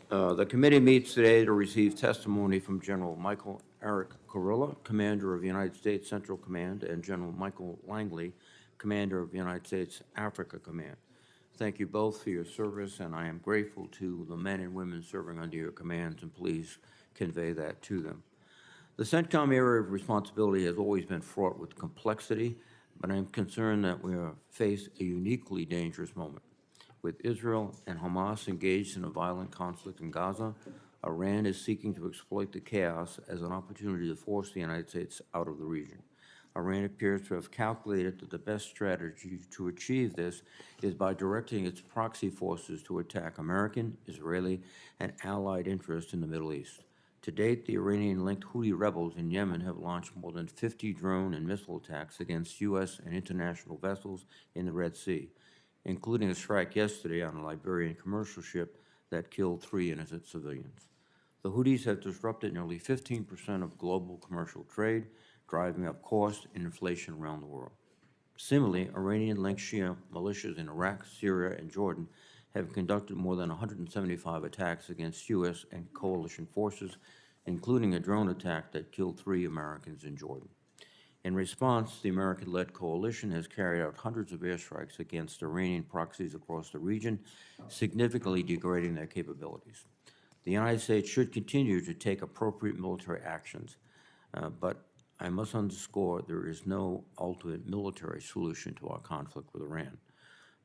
The committee meets today to receive testimony from General Michael Eric Kurilla, Commander of the United States Central Command, and General Michael Langley, Commander of the United States Africa Command. Thank you both for your service, and I am grateful to the men and women serving under your commands, and please convey that to them. The CENTCOM area of responsibility has always been fraught with complexity, but I'm concerned that we face a uniquely dangerous moment. With Israel and Hamas engaged in a violent conflict in Gaza, Iran is seeking to exploit the chaos as an opportunity to force the United States out of the region. Iran appears to have calculated that the best strategy to achieve this is by directing its proxy forces to attack American, Israeli, and allied interests in the Middle East. To date, the Iranian-linked Houthi rebels in Yemen have launched more than 50 drone and missile attacks against U.S. and international vessels in the Red Sea, including a strike yesterday on a Liberian commercial ship that killed 3 innocent civilians. The Houthis have disrupted nearly 15% of global commercial trade, driving up costs and inflation around the world. Similarly, Iranian-linked Shia militias in Iraq, Syria, and Jordan have conducted more than 175 attacks against U.S. and coalition forces, including a drone attack that killed 3 Americans in Jordan. In response, the American-led coalition has carried out hundreds of airstrikes against Iranian proxies across the region, significantly degrading their capabilities. The United States should continue to take appropriate military actions, but I must underscore there is no ultimate military solution to our conflict with Iran.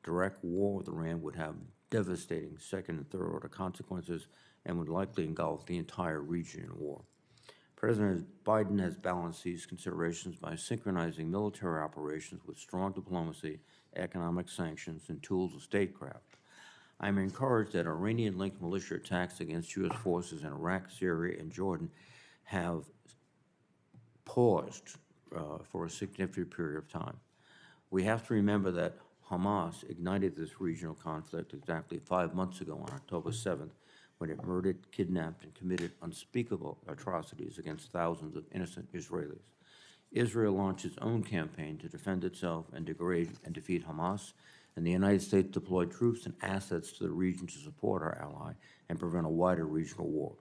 Direct war with Iran would have devastating second and third order consequences and would likely engulf the entire region in war. President Biden has balanced these considerations by synchronizing military operations with strong diplomacy, economic sanctions, and tools of statecraft. I am encouraged that Iranian-linked militia attacks against U.S. forces in Iraq, Syria, and Jordan have paused for a significant period of time. We have to remember that Hamas ignited this regional conflict exactly 5 months ago on October 7th, when it murdered, kidnapped, and committed unspeakable atrocities against thousands of innocent Israelis. Israel launched its own campaign to defend itself and degrade and defeat Hamas, and the United States deployed troops and assets to the region to support our ally and prevent a wider regional war.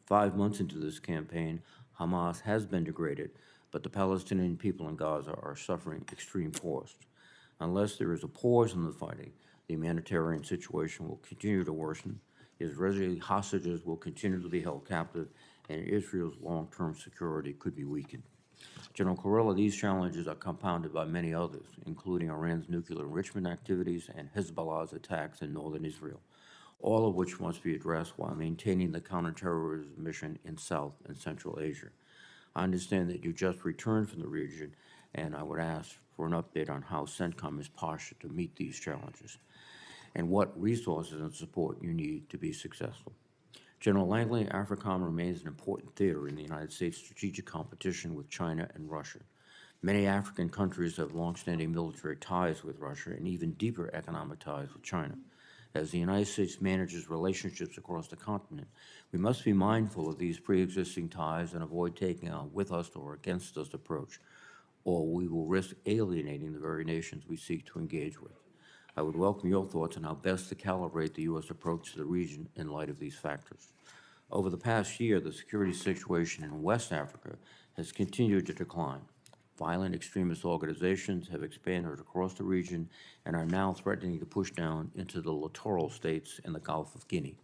5 months into this campaign, Hamas has been degraded, but the Palestinian people in Gaza are suffering extreme cost. Unless there is a pause in the fighting, the humanitarian situation will continue to worsen, Israeli hostages will continue to be held captive, and Israel's long-term security could be weakened. General Kurilla, these challenges are compounded by many others, including Iran's nuclear enrichment activities and Hezbollah's attacks in northern Israel, all of which must be addressed while maintaining the counterterrorism mission in South and Central Asia. I understand that you just returned from the region, and I would ask for an update on how CENTCOM is postured to meet these challenges, and what resources and support you need to be successful. General Langley, AFRICOM remains an important theater in the United States' strategic competition with China and Russia. Many African countries have long-standing military ties with Russia and even deeper economic ties with China. As the United States manages relationships across the continent, we must be mindful of these pre-existing ties and avoid taking a with us or against us approach, or we will risk alienating the very nations we seek to engage with. I would welcome your thoughts on how best to calibrate the U.S. approach to the region in light of these factors. Over the past year, the security situation in West Africa has continued to decline. Violent extremist organizations have expanded across the region and are now threatening to push down into the littoral states in the Gulf of Guinea.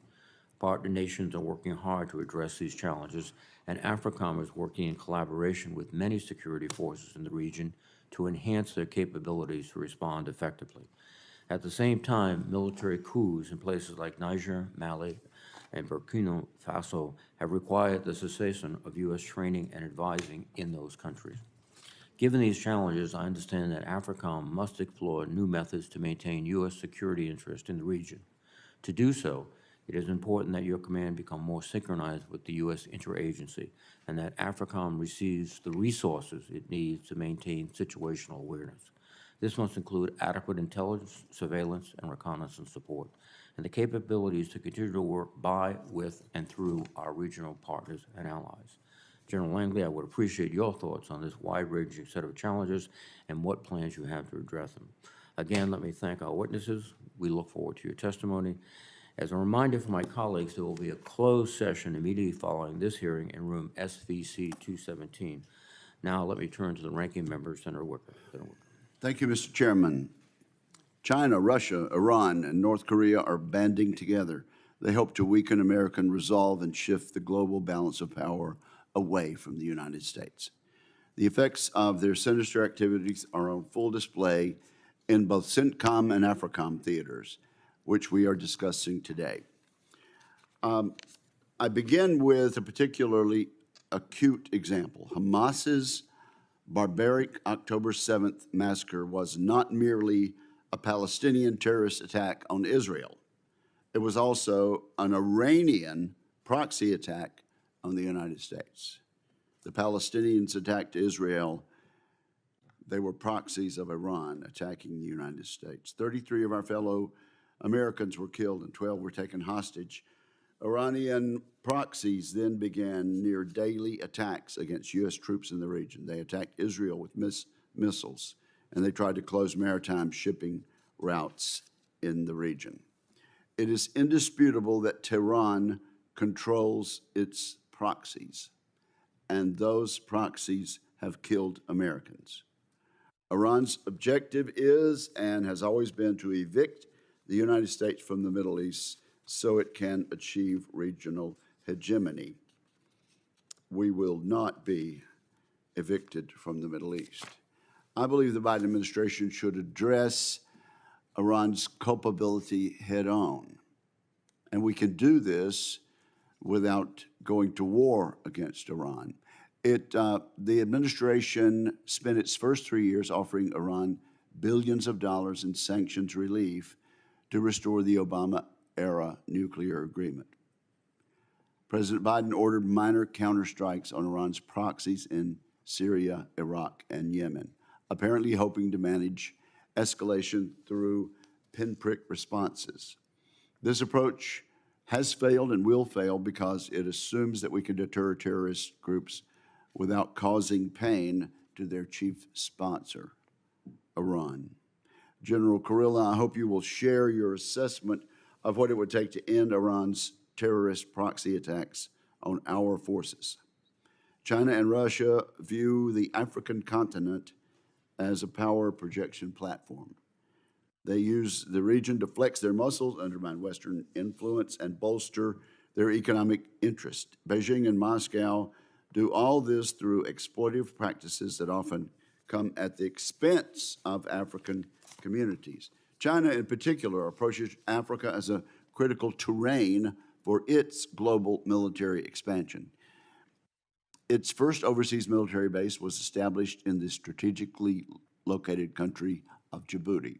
Partner nations are working hard to address these challenges, and AFRICOM is working in collaboration with many security forces in the region to enhance their capabilities to respond effectively. At the same time, military coups in places like Niger, Mali, and Burkina Faso have required the cessation of U.S. training and advising in those countries. Given these challenges, I understand that AFRICOM must explore new methods to maintain U.S. security interest in the region. To do so, it is important that your command become more synchronized with the U.S. interagency and that AFRICOM receives the resources it needs to maintain situational awareness. This must include adequate intelligence, surveillance, and reconnaissance support, and the capabilities to continue to work by, with, and through our regional partners and allies. General Langley, I would appreciate your thoughts on this wide-ranging set of challenges and what plans you have to address them. Again, let me thank our witnesses. We look forward to your testimony. As a reminder for my colleagues, there will be a closed session immediately following this hearing in room SVC 217. Now, let me turn to the ranking member, Senator Wicker. Thank you, Mr. Chairman. China, Russia, Iran, and North Korea are banding together. They hope to weaken American resolve and shift the global balance of power away from the United States. The effects of their sinister activities are on full display in both CENTCOM and AFRICOM theaters, which we are discussing today. I begin with a particularly acute example. Hamas's barbaric October 7th massacre was not merely a Palestinian terrorist attack on Israel. It was also an Iranian proxy attack on the United States. The Palestinians attacked Israel. They were proxies of Iran attacking the United States. 33 of our fellow Americans were killed and 12 were taken hostage. Iranian proxies then began near daily attacks against U.S. troops in the region. They attacked Israel with missiles, and they tried to close maritime shipping routes in the region. It is indisputable that Tehran controls its proxies, and those proxies have killed Americans. Iran's objective is and has always been to evict the United States from the Middle East so it can achieve regional hegemony. We will not be evicted from the Middle East. I believe the Biden administration should address Iran's culpability head on. And we can do this without going to war against Iran. The administration spent its first 3 years offering Iran billions of dollars in sanctions relief to restore the Obama-era nuclear agreement. President Biden ordered minor counterstrikes on Iran's proxies in Syria, Iraq, and Yemen, apparently hoping to manage escalation through pinprick responses. This approach has failed and will fail because it assumes that we can deter terrorist groups without causing pain to their chief sponsor, Iran. General Kurilla, I hope you will share your assessment of what it would take to end Iran's terrorist proxy attacks on our forces. China and Russia view the African continent as a power projection platform. They use the region to flex their muscles, undermine Western influence, and bolster their economic interest. Beijing and Moscow do all this through exploitative practices that often come at the expense of African communities. China, in particular, approaches Africa as a critical terrain for its global military expansion. Its first overseas military base was established in the strategically located country of Djibouti.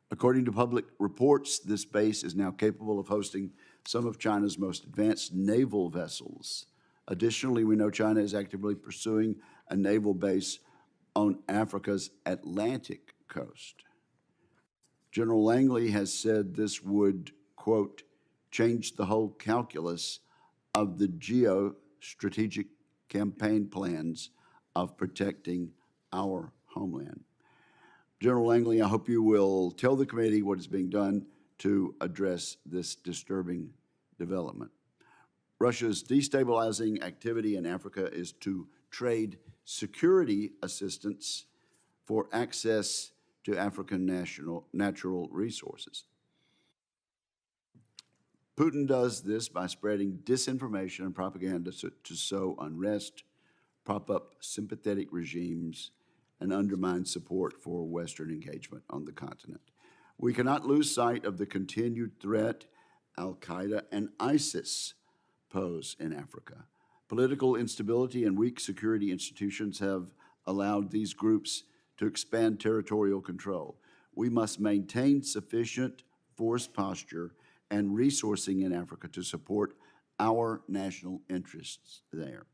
According to public reports, this base is now capable of hosting some of China's most advanced naval vessels. Additionally, we know China is actively pursuing a naval base on Africa's Atlantic coast. General Langley has said this would, quote, change the whole calculus of the geostrategic campaign plans of protecting our homeland. General Langley, I hope you will tell the committee what is being done to address this disturbing development. Russia's destabilizing activity in Africa is to trade security assistance for access to African natural resources. Putin does this by spreading disinformation and propaganda to sow unrest, prop up sympathetic regimes, and undermine support for Western engagement on the continent. We cannot lose sight of the continued threat Al-Qaeda and ISIS pose in Africa. Political instability and weak security institutions have allowed these groups to expand territorial control. We must maintain sufficient force posture and resourcing in Africa to support our national interests there.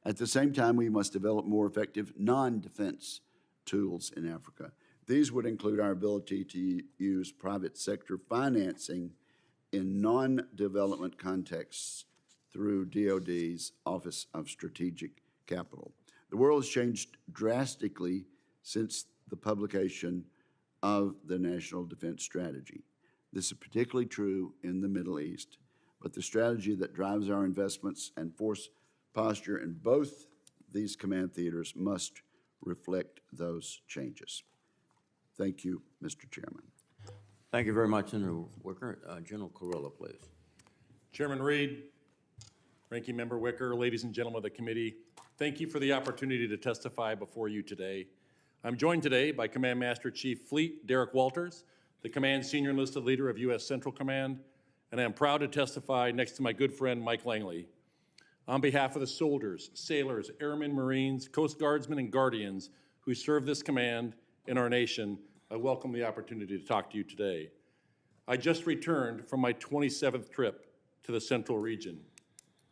At the same time, we must develop more effective non-defense tools in Africa. These would include our ability to use private sector financing in non-development contexts through DOD's Office of Strategic Capital. The world has changed drastically since the publication of the National Defense Strategy. This is particularly true in the Middle East, but the strategy that drives our investments and force posture in both these command theaters must reflect those changes. Thank you, Mr. Chairman. Thank you very much, Senator Wicker. General Kurilla, please. Chairman Reed, Ranking Member Wicker, ladies and gentlemen of the committee, thank you for the opportunity to testify before you today. I'm joined today by Command Master Chief Fleet Derek Walters, the Command Senior Enlisted Leader of U.S. Central Command, and I am proud to testify next to my good friend Mike Langley. On behalf of the soldiers, sailors, airmen, Marines, Coast Guardsmen, and Guardians who serve this command in our nation, I welcome the opportunity to talk to you today. I just returned from my 27th trip to the Central Region.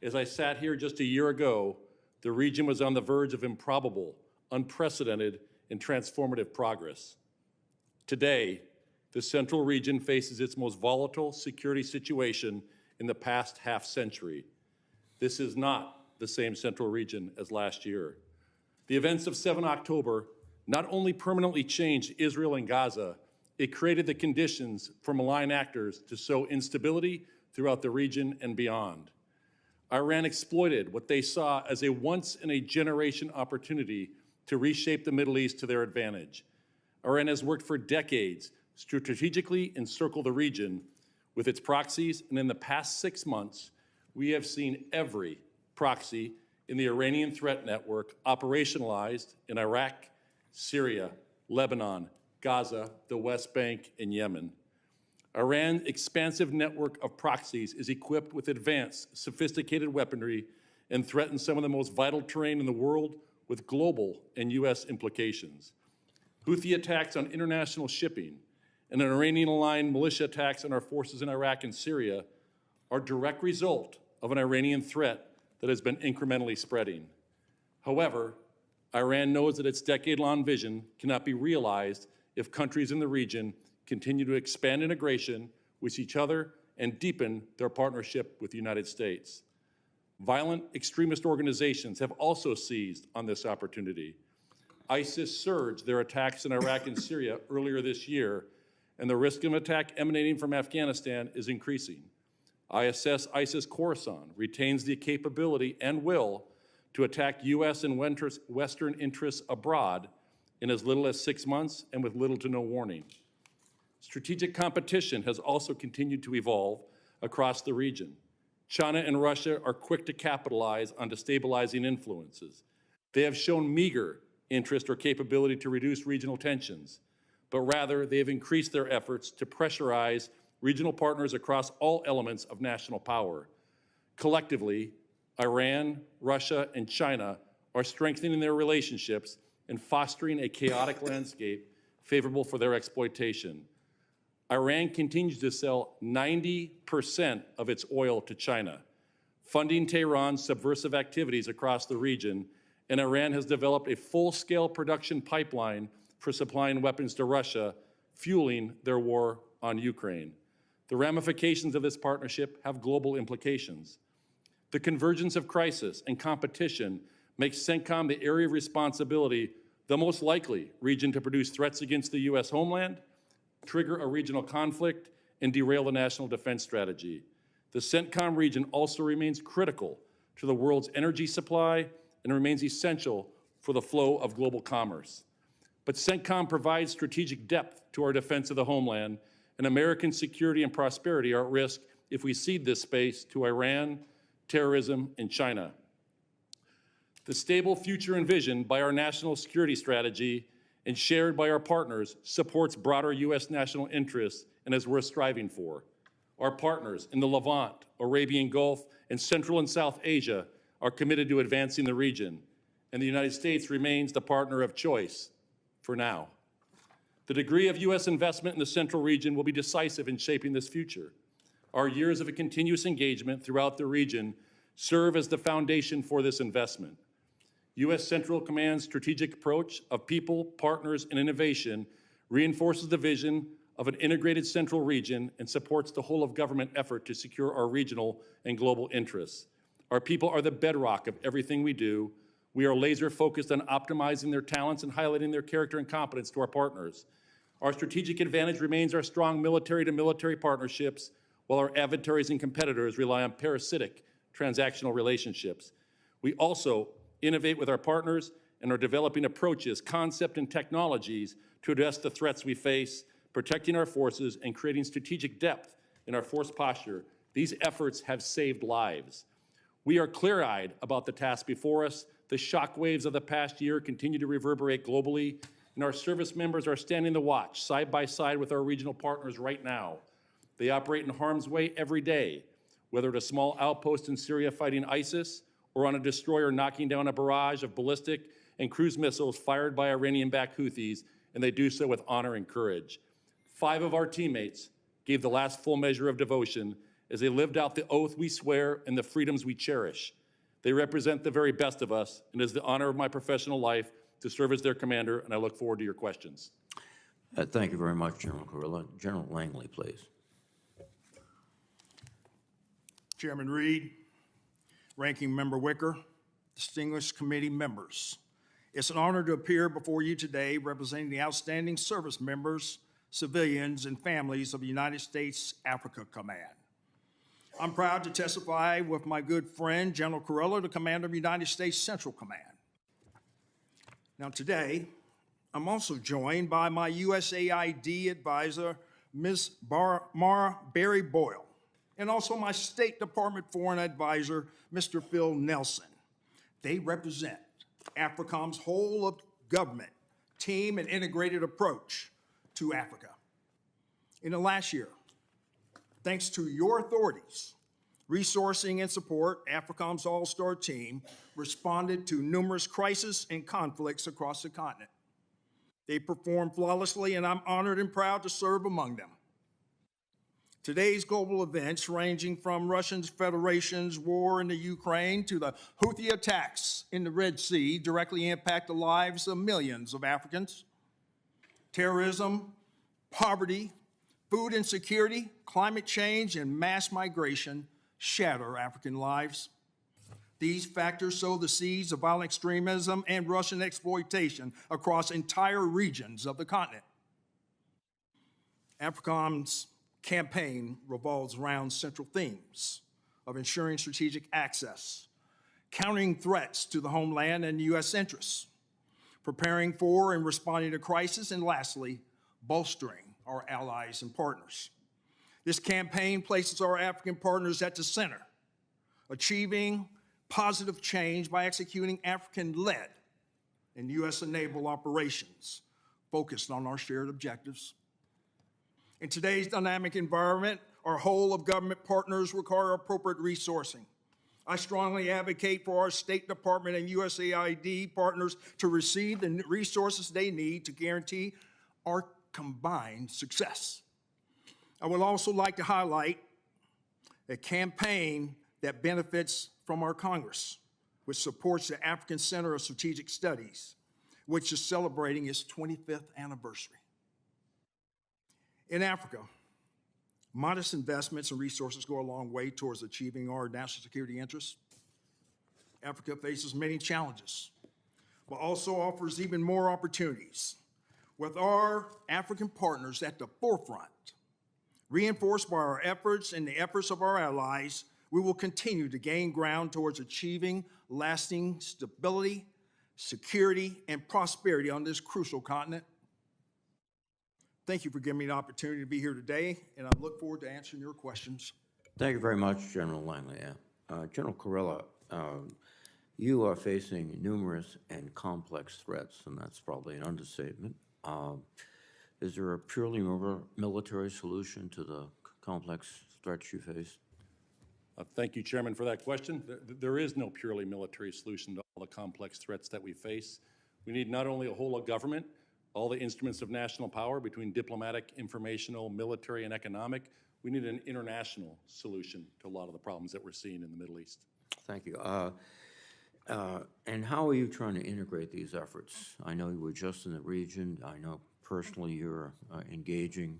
As I sat here just a year ago, the region was on the verge of improbable, unprecedented, and transformative progress. Today, the Central Region faces its most volatile security situation in the past half-century. This is not the same Central Region as last year. The events of 7 October not only permanently changed Israel and Gaza, it created the conditions for malign actors to sow instability throughout the region and beyond. Iran exploited what they saw as a once-in-a-generation opportunity to reshape the Middle East to their advantage. Iran has worked for decades to strategically encircle the region with its proxies, and in the past 6 months, we have seen every proxy in the Iranian threat network operationalized in Iraq, Syria, Lebanon, Gaza, the West Bank, and Yemen. Iran's expansive network of proxies is equipped with advanced, sophisticated weaponry and threatens some of the most vital terrain in the world with global and U.S. implications. Houthi attacks on international shipping and Iranian-aligned militia attacks on our forces in Iraq and Syria are a direct result of an Iranian threat that has been incrementally spreading. However, Iran knows that its decade-long vision cannot be realized if countries in the region continue to expand integration with each other and deepen their partnership with the United States. Violent extremist organizations have also seized on this opportunity. ISIS surged their attacks in Iraq and Syria earlier this year, and the risk of attack emanating from Afghanistan is increasing. ISIS Khorasan retains the capability and will to attack U.S. and Western interests abroad in as little as 6 months and with little to no warning. Strategic competition has also continued to evolve across the region. China and Russia are quick to capitalize on destabilizing influences. They have shown meager interest or capability to reduce regional tensions, but rather they have increased their efforts to pressurize regional partners across all elements of national power. Collectively, Iran, Russia, and China are strengthening their relationships and fostering a chaotic landscape favorable for their exploitation. Iran continues to sell 90% of its oil to China, funding Tehran's subversive activities across the region, and Iran has developed a full-scale production pipeline for supplying weapons to Russia, fueling their war on Ukraine. The ramifications of this partnership have global implications. The convergence of crisis and competition makes CENTCOM the area of responsibility the most likely region to produce threats against the U.S. homeland, trigger a regional conflict, and derail the national defense strategy. The CENTCOM region also remains critical to the world's energy supply and remains essential for the flow of global commerce. But CENTCOM provides strategic depth to our defense of the homeland, and American security and prosperity are at risk if we cede this space to Iran, terrorism, and China. The stable future envisioned by our national security strategy and shared by our partners supports broader U.S. national interests and is worth striving for. Our partners in the Levant, Arabian Gulf, and Central and South Asia are committed to advancing the region, and the United States remains the partner of choice for now. The degree of U.S. investment in the Central region will be decisive in shaping this future. Our years of a continuous engagement throughout the region serve as the foundation for this investment. U.S. Central Command's strategic approach of people, partners, and innovation reinforces the vision of an integrated Central region and supports the whole-of-government effort to secure our regional and global interests. Our people are the bedrock of everything we do. We are laser-focused on optimizing their talents and highlighting their character and competence to our partners. Our strategic advantage remains our strong military-to-military partnerships, while our adversaries and competitors rely on parasitic transactional relationships. We also innovate with our partners and are developing approaches, concepts, and technologies to address the threats we face, protecting our forces and creating strategic depth in our force posture. These efforts have saved lives. We are clear-eyed about the task before us. The shockwaves of the past year continue to reverberate globally, and our service members are standing the watch side by side with our regional partners right now. They operate in harm's way every day, whether at a small outpost in Syria fighting ISIS or on a destroyer knocking down a barrage of ballistic and cruise missiles fired by Iranian-backed Houthis, and they do so with honor and courage. 5 of our teammates gave the last full measure of devotion as they lived out the oath we swear and the freedoms we cherish. They represent the very best of us, and it is the honor of my professional life to serve as their commander, and I look forward to your questions. Thank you very much, General Kurilla. General Langley, please. Chairman Reed, Ranking Member Wicker, distinguished committee members. It's an honor to appear before you today representing the outstanding service members, civilians, and families of the United States Africa Command. I'm proud to testify with my good friend, General Kurilla, the Commander of the United States Central Command. Now today, I'm also joined by my USAID advisor, Ms. Mara Berry Boyle, and also my State Department Foreign Advisor, Mr. Phil Nelson. They represent AFRICOM's whole of government team and integrated approach to Africa. In the last year, thanks to your authorities, resourcing and support, AFRICOM's all-star team responded to numerous crises and conflicts across the continent. They performed flawlessly, and I'm honored and proud to serve among them. Today's global events, ranging from Russian Federation's war in the Ukraine to the Houthi attacks in the Red Sea, directly impact the lives of millions of Africans. Terrorism, poverty, food insecurity, climate change, and mass migration shatter African lives. These factors sow the seeds of violent extremism and Russian exploitation across entire regions of the continent. AFRICOM's campaign revolves around central themes of ensuring strategic access, countering threats to the homeland and U.S. interests, preparing for and responding to crisis, and lastly, bolstering our allies and partners. This campaign places our African partners at the center, achieving positive change by executing African-led and U.S.-enabled operations focused on our shared objectives. In today's dynamic environment, our whole of government partners require appropriate resourcing. I strongly advocate for our State Department and USAID partners to receive the resources they need to guarantee our combined success. I would also like to highlight a campaign that benefits from our Congress, which supports the African Center of Strategic Studies, which is celebrating its 25th anniversary. In Africa, modest investments and resources go a long way towards achieving our national security interests. Africa faces many challenges, but also offers even more opportunities. With our African partners at the forefront, reinforced by our efforts and the efforts of our allies, we will continue to gain ground towards achieving lasting stability, security, and prosperity on this crucial continent. Thank you for giving me the opportunity to be here today, and I look forward to answering your questions. Thank you very much, General Langley. General Kurilla, you are facing numerous and complex threats, and that's probably an understatement. Is there a purely military solution to the complex threats you face? Thank you, Chairman, for that question. There is no purely military solution to all the complex threats that we face. We need not only a whole of government, all the instruments of national power between diplomatic, informational, military, and economic. We need an international solution to a lot of the problems that we're seeing in the Middle East. Thank you. And how are you trying to integrate these efforts? I know you were just in the region. I know personally you're engaging.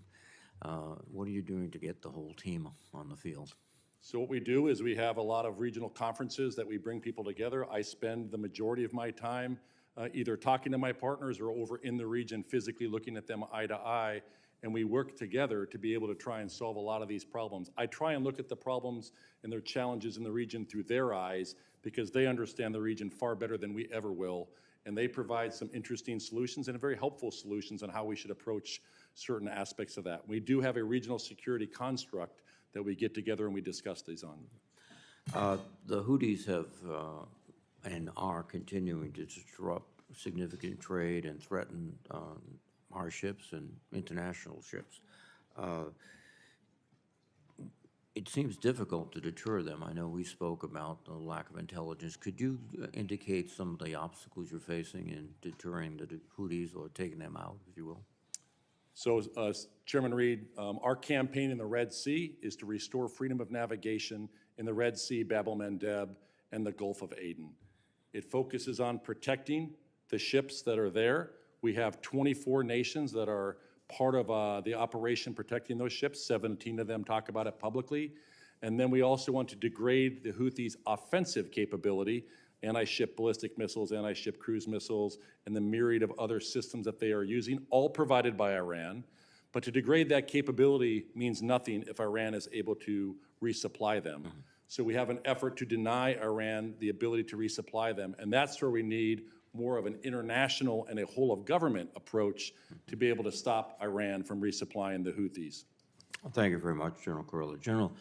What are you doing to get the whole team on the field? So what we do is we have a lot of regional conferences that we bring people together. I spend the majority of my time either talking to my partners or over in the region, physically looking at them eye to eye, and we work together to be able to try and solve a lot of these problems. I try and look at the problems and their challenges in the region through their eyes because they understand the region far better than we ever will, and they provide some interesting solutions and very helpful solutions on how we should approach certain aspects of that. We do have a regional security construct that we get together and we discuss these on. The Houthis have and are continuing to disrupt significant trade and threaten our ships and international ships. It seems difficult to deter them. I know we spoke about the lack of intelligence. Could you indicate some of the obstacles you're facing in deterring the Houthis or taking them out, if you will? So, Chairman Reed, our campaign in the Red Sea is to restore freedom of navigation in the Red Sea, Bab el-Mandeb, and the Gulf of Aden. It focuses on protecting the ships that are there. We have 24 nations that are part of the operation protecting those ships. 17 of them talk about it publicly. And then we also want to degrade the Houthis' offensive capability, anti-ship ballistic missiles, anti-ship cruise missiles, and the myriad of other systems that they are using, all provided by Iran. But to degrade that capability means nothing if Iran is able to resupply them. So we have an effort to deny Iran the ability to resupply them, and that's where we need more of an international and a whole-of-government approach to be able to stop Iran from resupplying the Houthis. Well, thank you very much, General Kurilla. General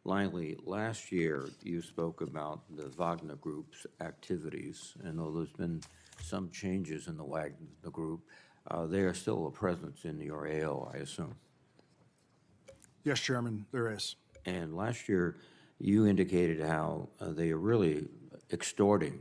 Langley, last year you spoke about the Wagner Group's activities, and though there's been some changes in the Wagner Group, they are still a presence in your AO, I assume. Yes, Chairman, there is. And last year you indicated how they are really extorting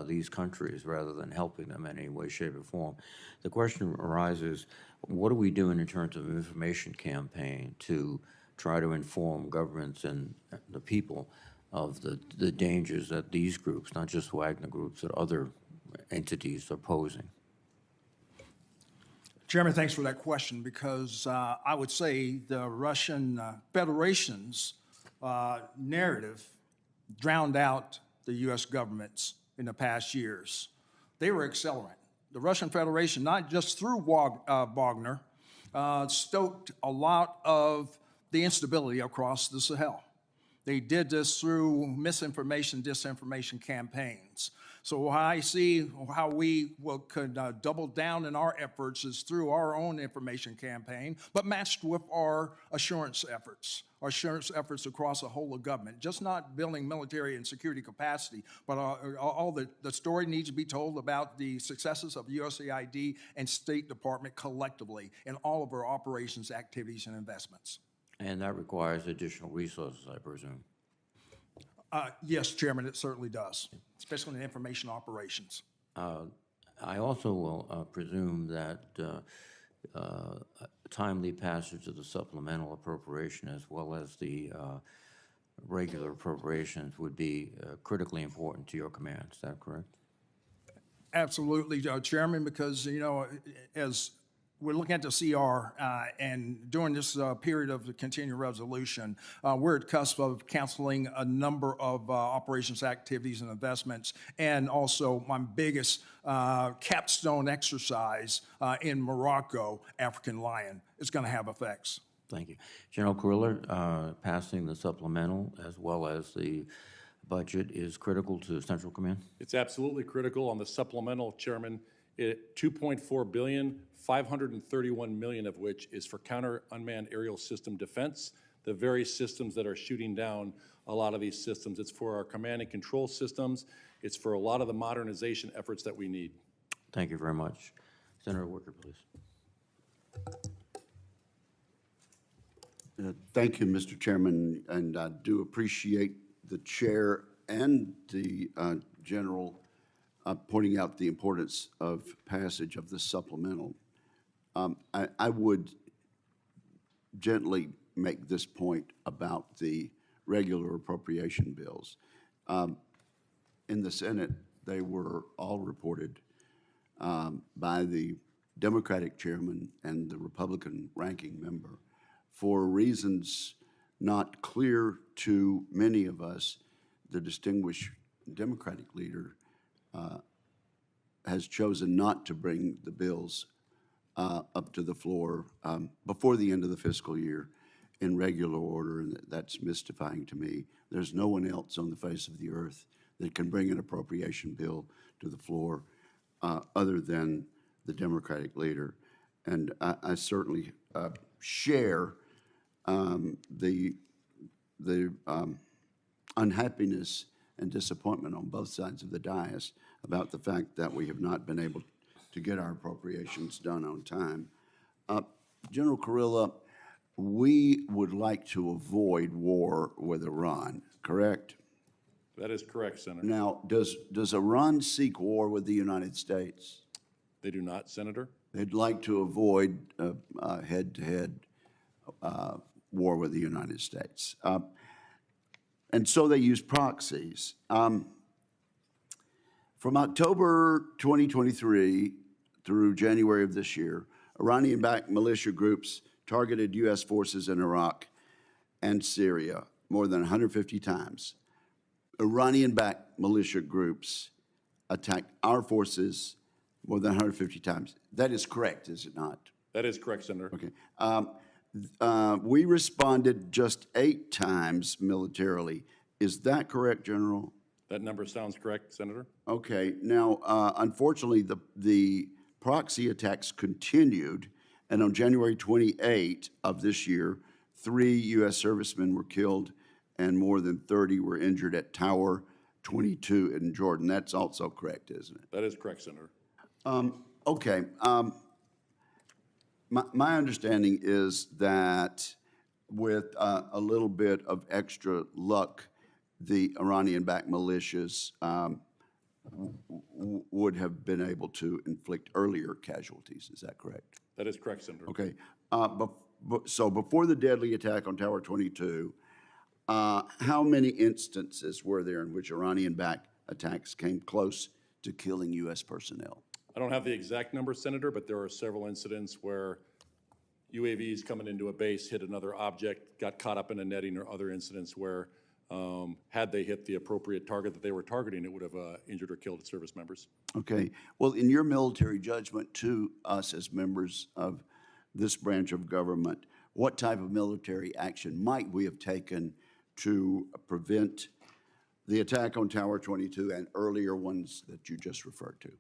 these countries rather than helping them in any way, shape, or form. The question arises, what are we doing in terms of information campaign to try to inform governments and the people of the dangers that these groups, not just Wagner groups, but other entities are posing? Chairman, thanks for that question, because I would say the Russian Federation's narrative drowned out the U.S. government's in the past years. They were accelerant. The Russian Federation, not just through Wagner, stoked a lot of the instability across the Sahel. They did this through misinformation, disinformation campaigns. So I see how we could double down in our efforts is through our own information campaign, but matched with our assurance efforts across the whole of government. Just not building military and security capacity, but all the story needs to be told about the successes of USAID and State Department collectively in all of our operations, activities, and investments. And that requires additional resources, I presume. Yes, Chairman, it certainly does, especially in information operations. I also will presume that timely passage of the supplemental appropriation as well as the regular appropriations would be critically important to your command. Is that correct? Absolutely, Chairman, because, you know, as we're looking at the CR, and during this period of the continuing resolution, we're at cusp of canceling a number of operations, activities, and investments, and also my biggest capstone exercise in Morocco, African Lion, is going to have effects. Thank you. General Kurilla, passing the supplemental as well as the budget is critical to Central Command? It's absolutely critical. On the supplemental, Chairman, $2.4 billion, $531 million of which is for counter unmanned aerial system defense, the very systems that are shooting down a lot of these systems. It's for our command and control systems. It's for a lot of the modernization efforts that we need. Thank you very much. Senator Wicker, please. Thank you, Mr. Chairman, and I do appreciate the chair and the general pointing out the importance of passage of the supplemental. I would gently make this point about the regular appropriation bills. In the Senate, they were all reported by the Democratic chairman and the Republican ranking member for reasons not clear to many of us. The distinguished Democratic leader has chosen not to bring the bills up to the floor before the end of the fiscal year in regular order, and that's mystifying to me. There's no one else on the face of the earth that can bring an appropriation bill to the floor other than the Democratic leader. And I certainly share the unhappiness and disappointment on both sides of the dais about the fact that we have not been able to get our appropriations done on time. General Kurilla, we would like to avoid war with Iran, correct? That is correct, Senator. Now, does Iran seek war with the United States? They do not, Senator. They'd like to avoid head-to-head war with the United States. And so they use proxies. From October 2023 through January of this year, Iranian-backed militia groups targeted U.S. forces in Iraq and Syria more than 150 times. Iranian-backed militia groups attacked our forces more than 150 times. That is correct, is it not? That is correct, Senator. Okay. We responded just 8 times militarily. Is that correct, General? That number sounds correct, Senator. Okay. Now, unfortunately, the proxy attacks continued, and on January 28 of this year, 3 U.S. servicemen were killed and more than 30 were injured at Tower 22 in Jordan. That's also correct, isn't it? That is correct, Senator. Okay. My understanding is that with a little bit of extra luck, the Iranian-backed militias would have been able to inflict earlier casualties. Is that correct? That is correct, Senator. Okay. So before the deadly attack on Tower 22, how many instances were there in which Iranian-backed attacks came close to killing U.S. personnel? I don't have the exact number, Senator, but there are several incidents where UAVs coming into a base hit another object, got caught up in a netting, or other incidents where had they hit the appropriate target that they were targeting, it would have injured or killed service members. Okay. Well, in your military judgment to us as members of this branch of government, what type of military action might we have taken to prevent the attack on Tower 22 and earlier ones that you just referred to?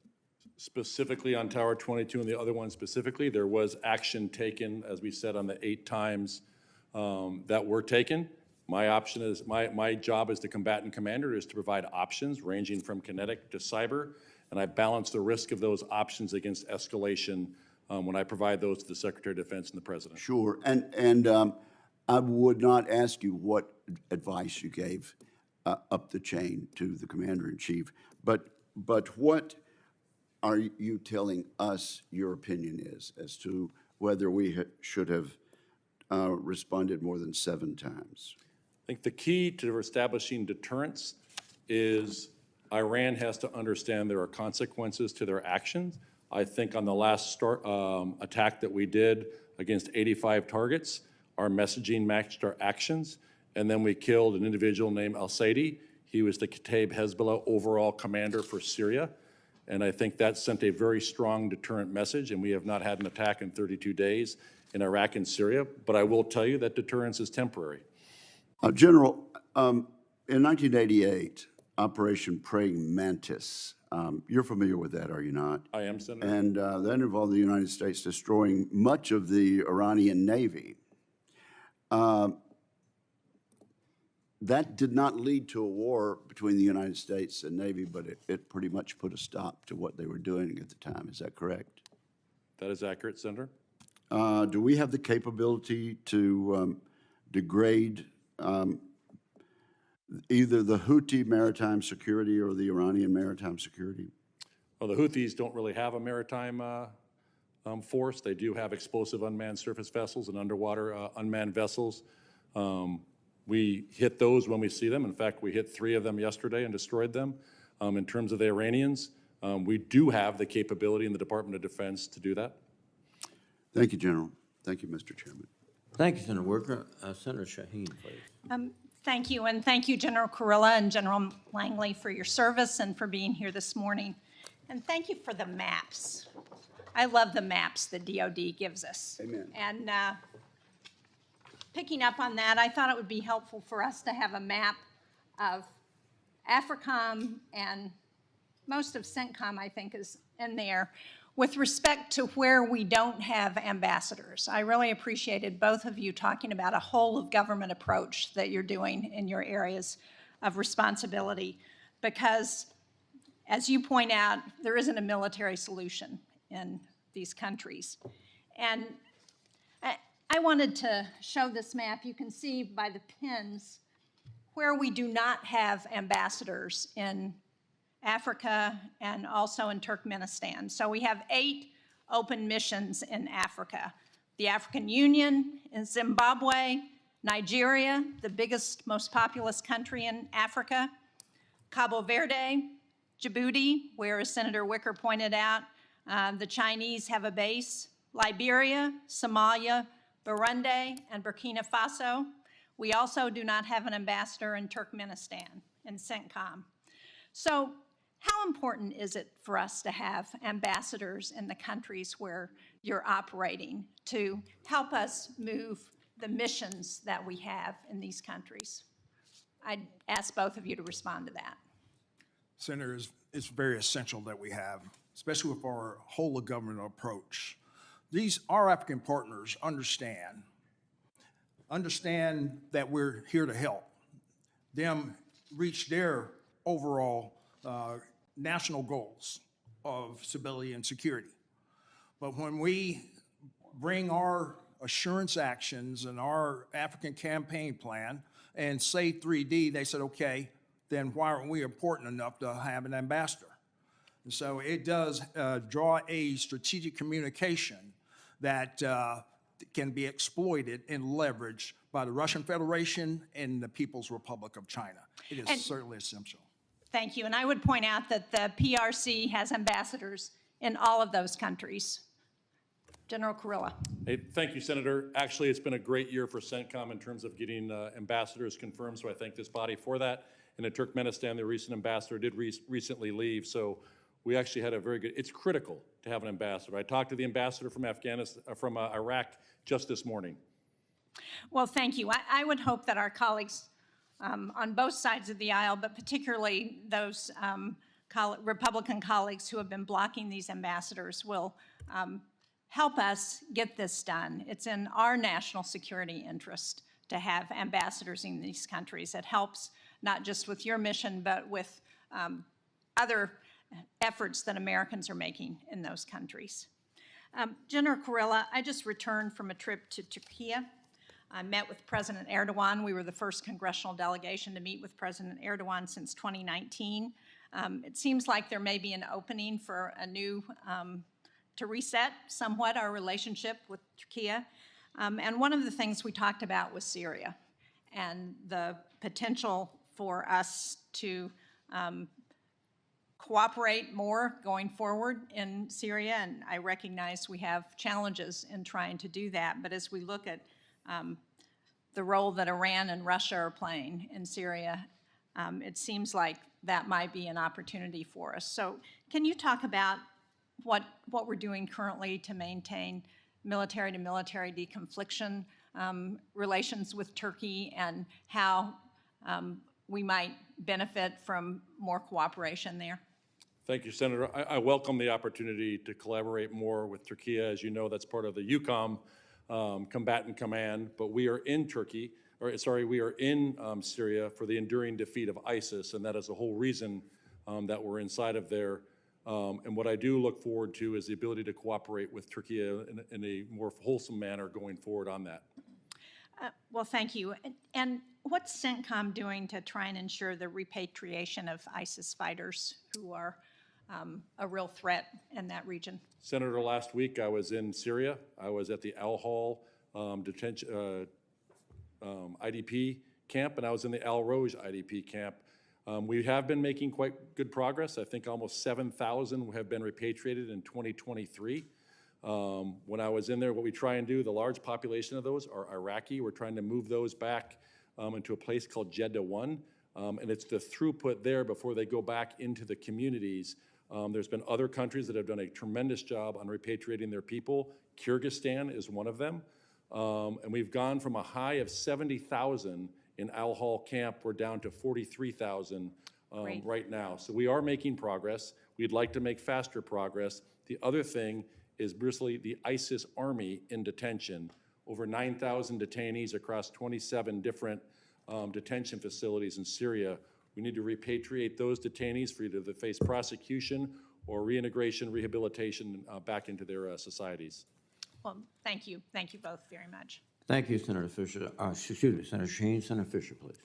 Specifically on Tower 22 and the other one specifically, there was action taken, as we said, on the 8 times that were taken. My option is, my job as the combatant commander is to provide options ranging from kinetic to cyber, and I balance the risk of those options against escalation when I provide those to the Secretary of Defense and the President. Sure. And I would not ask you what advice you gave up the chain to the Commander-in-Chief, but what are you telling us your opinion is as to whether we should have responded more than 7 times? I think the key to establishing deterrence is Iran has to understand there are consequences to their actions. I think on the last attack that we did against 85 targets, our messaging matched our actions, and then we killed an individual named al-Saidi. He was the Kataib Hezbollah overall commander for Syria, and I think that sent a very strong deterrent message, and we have not had an attack in 32 days in Iraq and Syria, but I will tell you that deterrence is temporary. General, in 1988, Operation Praying Mantis, you're familiar with that, are you not? I am, Senator. And that involved the United States destroying much of the Iranian Navy. That did not lead to a war between the United States and Navy, but it pretty much put a stop to what they were doing at the time. Is that correct? That is accurate, Senator. Do we have the capability to degrade either the Houthi maritime security or the Iranian maritime security? Well, the Houthis don't really have a maritime force. They do have explosive unmanned surface vessels and underwater unmanned vessels. We hit those when we see them. In fact, we hit 3 of them yesterday and destroyed them. In terms of the Iranians, we do have the capability in the Department of Defense to do that. Thank you, General. Thank you, Mr. Chairman. Thank you, Senator Wicker. Senator Shaheen, please. Thank you, and thank you, General Kurilla and General Langley, for your service and for being here this morning. And thank you for the maps. I love the maps the DOD gives us. Amen. And picking up on that, I thought it would be helpful for us to have a map of AFRICOM, and most of CENTCOM, I think, is in there, with respect to where we don't have ambassadors. I really appreciated both of you talking about a whole of government approach that you're doing in your areas of responsibility, because as you point out, there isn't a military solution in these countries. And I wanted to show this map. You can see by the pins where we do not have ambassadors in Africa and also in Turkmenistan. So we have 8 open missions in Africa. The African Union in Zimbabwe, Nigeria, the biggest, most populous country in Africa, Cabo Verde, Djibouti, where, as Senator Wicker pointed out, the Chinese have a base, Liberia, Somalia, Burundi, and Burkina Faso. We also do not have an ambassador in Turkmenistan, in CENTCOM. So how important is it for us to have ambassadors in the countries where you're operating to help us move the missions that we have in these countries? I'd ask both of you to respond to that. Senator, it's very essential that we have, especially with our whole of government approach. Our African partners understand that we're here to help them reach their overall national goals of stability and security. But when we bring our assurance actions and our African campaign plan and say 3D, they said, okay, then why aren't we important enough to have an ambassador? And so it does draw a strategic communication that can be exploited and leveraged by the Russian Federation and the People's Republic of China. It is certainly essential. Thank you. And I would point out that the PRC has ambassadors in all of those countries. General Kurilla. Hey, thank you, Senator. Actually, it's been a great year for CENTCOM in terms of getting ambassadors confirmed, so I thank this body for that. And in Turkmenistan, the recent ambassador did recently leave, so we actually had a very good, it's critical to have an ambassador. I talked to the ambassador from Iraq just this morning. Well, thank you. I would hope that our colleagues on both sides of the aisle, but particularly those Republican colleagues who have been blocking these ambassadors, will help us get this done. It's in our national security interest to have ambassadors in these countries. It helps not just with your mission, but with other efforts that Americans are making in those countries. General Kurilla, I just returned from a trip to Turkey. I met with President Erdogan. We were the first congressional delegation to meet with President Erdogan since 2019. It seems like there may be an opening for a new, to reset somewhat our relationship with Turkey. And one of the things we talked about was Syria and the potential for us to cooperate more going forward in Syria, and I recognize we have challenges in trying to do that, but as we look at the role that Iran and Russia are playing in Syria, it seems like that might be an opportunity for us. So can you talk about what we're doing currently to maintain military-to-military deconfliction relations with Turkey, and how we might benefit from more cooperation there? Thank you, Senator. I welcome the opportunity to collaborate more with Turkey. As you know, that's part of the EUCOM Combatant Command, but we are in we are in Syria for the enduring defeat of ISIS, and that is the whole reason that we're inside of there. And what I do look forward to is the ability to cooperate with Turkey in a more wholesome manner going forward on that. Well, thank you. And what's CENTCOM doing to try and ensure the repatriation of ISIS fighters who are a real threat in that region? Senator, last week I was in Syria. I was at the Al Hol IDP camp, and I was in the Al Roj IDP camp. We have been making quite good progress. I think almost 7,000 have been repatriated in 2023. When I was in there, what we try and do, the large population of those are Iraqi. We're trying to move those back into a place called Jeddah 1, and it's the throughput there before they go back into the communities There's been other countries that have done a tremendous job on repatriating their people. Kyrgyzstan is one of them. And we've gone from a high of 70,000 in Al Hol camp, we're down to 43,000 right now. So we are making progress. We'd like to make faster progress. The other thing is bristly the ISIS army in detention. Over 9,000 detainees across 27 different detention facilities in Syria. We need to repatriate those detainees for either to face prosecution or reintegration, rehabilitation back into their societies. Well, thank you. Thank you both very much. Thank you, Senator Fisher. Excuse me, Senator Sheen. Senator Fisher, please.